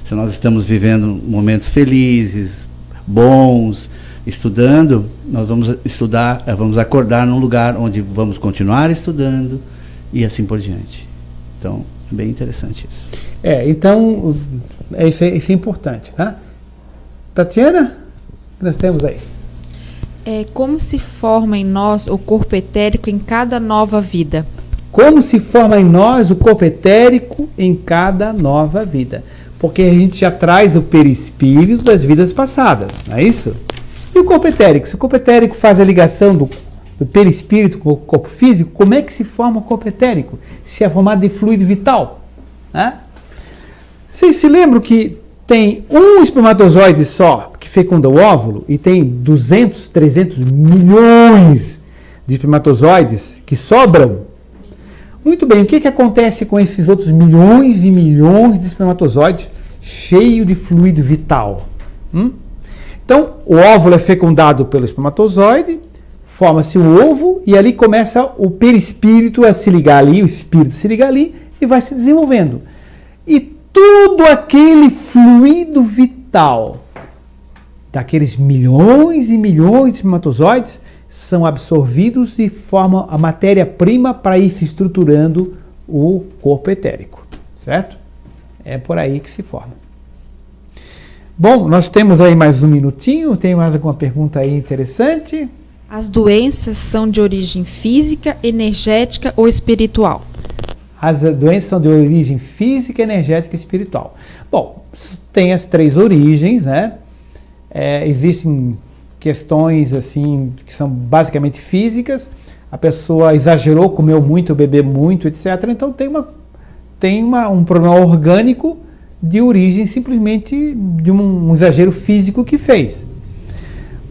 Se nós estamos vivendo momentos felizes, bons, estudando, nós vamos estudar, vamos acordar num lugar onde vamos continuar estudando e assim por diante. Então, é bem interessante isso. Então, isso é importante. Tá? Tatiana, o que nós temos aí? Como se forma em nós o corpo etérico em cada nova vida? Como se forma em nós o corpo etérico em cada nova vida? Porque a gente já traz o perispírito das vidas passadas, não é isso? E o corpo etérico? Se o corpo etérico faz a ligação do perispírito com o corpo físico, como é que se forma o corpo etérico? Se é formado de fluido vital. Né? Vocês se lembram que tem um espermatozoide só que fecunda o óvulo e tem 200, 300 milhões de espermatozoides que sobram? Muito bem, o que acontece com esses outros milhões e milhões de espermatozoides cheios de fluido vital? Então, o óvulo é fecundado pelo espermatozoide, forma-se o ovo e ali começa o perispírito a se ligar ali, o espírito se liga ali e vai se desenvolvendo. E tudo aquele fluido vital daqueles milhões e milhões de espermatozoides são absorvidos e formam a matéria-prima para ir se estruturando o corpo etérico, certo? É por aí que se forma. Bom, nós temos aí mais um minutinho, tem mais alguma pergunta aí interessante? As doenças são de origem física, energética ou espiritual? As doenças são de origem física, energética e espiritual. Bom, tem as três origens, né? Existem questões assim que são basicamente físicas. A pessoa exagerou, comeu muito, bebeu muito, etc. Então tem um problema orgânico de origem simplesmente de um exagero físico que fez.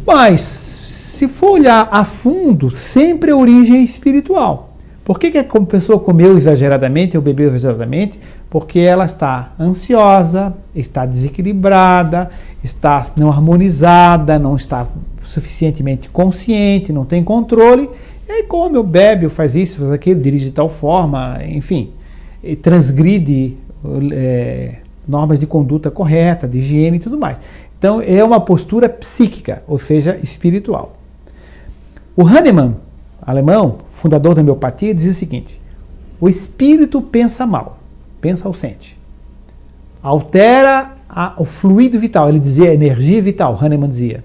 Mas se for olhar a fundo, sempre a origem é espiritual. Por que a pessoa comeu exageradamente ou bebeu exageradamente? Porque ela está ansiosa, está desequilibrada, está não harmonizada, não está suficientemente consciente, não tem controle, e aí come ou bebe, ou faz isso, faz aquilo, dirige de tal forma, enfim, e transgride normas de conduta correta, de higiene e tudo mais. Então é uma postura psíquica, ou seja, espiritual. O Hahnemann, alemão, fundador da homeopatia, diz o seguinte: o espírito pensa mal, pensa ou sente, altera o fluido vital. Ele dizia energia vital, Hahnemann dizia.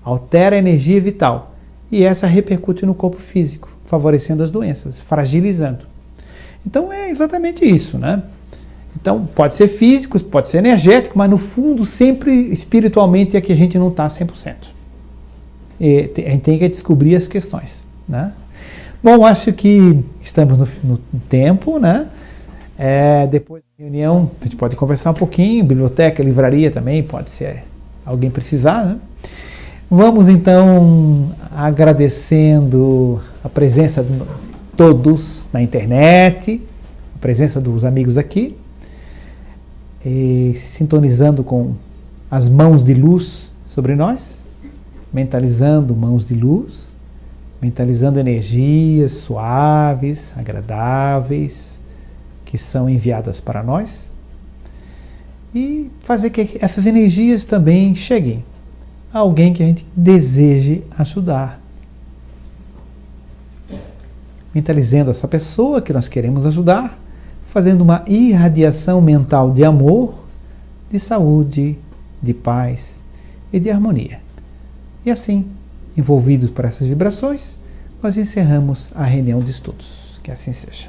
Altera a energia vital. E essa repercute no corpo físico, favorecendo as doenças, fragilizando. Então é exatamente isso, né? Então pode ser físico, pode ser energético, mas no fundo sempre espiritualmente é que a gente não está 100%. E a gente tem que descobrir as questões, né? Bom, acho que estamos no tempo, né? Depois da reunião a gente pode conversar um pouquinho, biblioteca, livraria também, pode ser alguém precisar, né? Vamos então agradecendo a presença de todos na internet, a presença dos amigos aqui, e sintonizando com as mãos de luz sobre nós, mentalizando mãos de luz, mentalizando energias suaves, agradáveis, que são enviadas para nós, e fazer que essas energias também cheguem a alguém que a gente deseje ajudar. Mentalizando essa pessoa que nós queremos ajudar, fazendo uma irradiação mental de amor, de saúde, de paz e de harmonia. E assim, envolvidos por essas vibrações, nós encerramos a reunião de estudos. Que assim seja.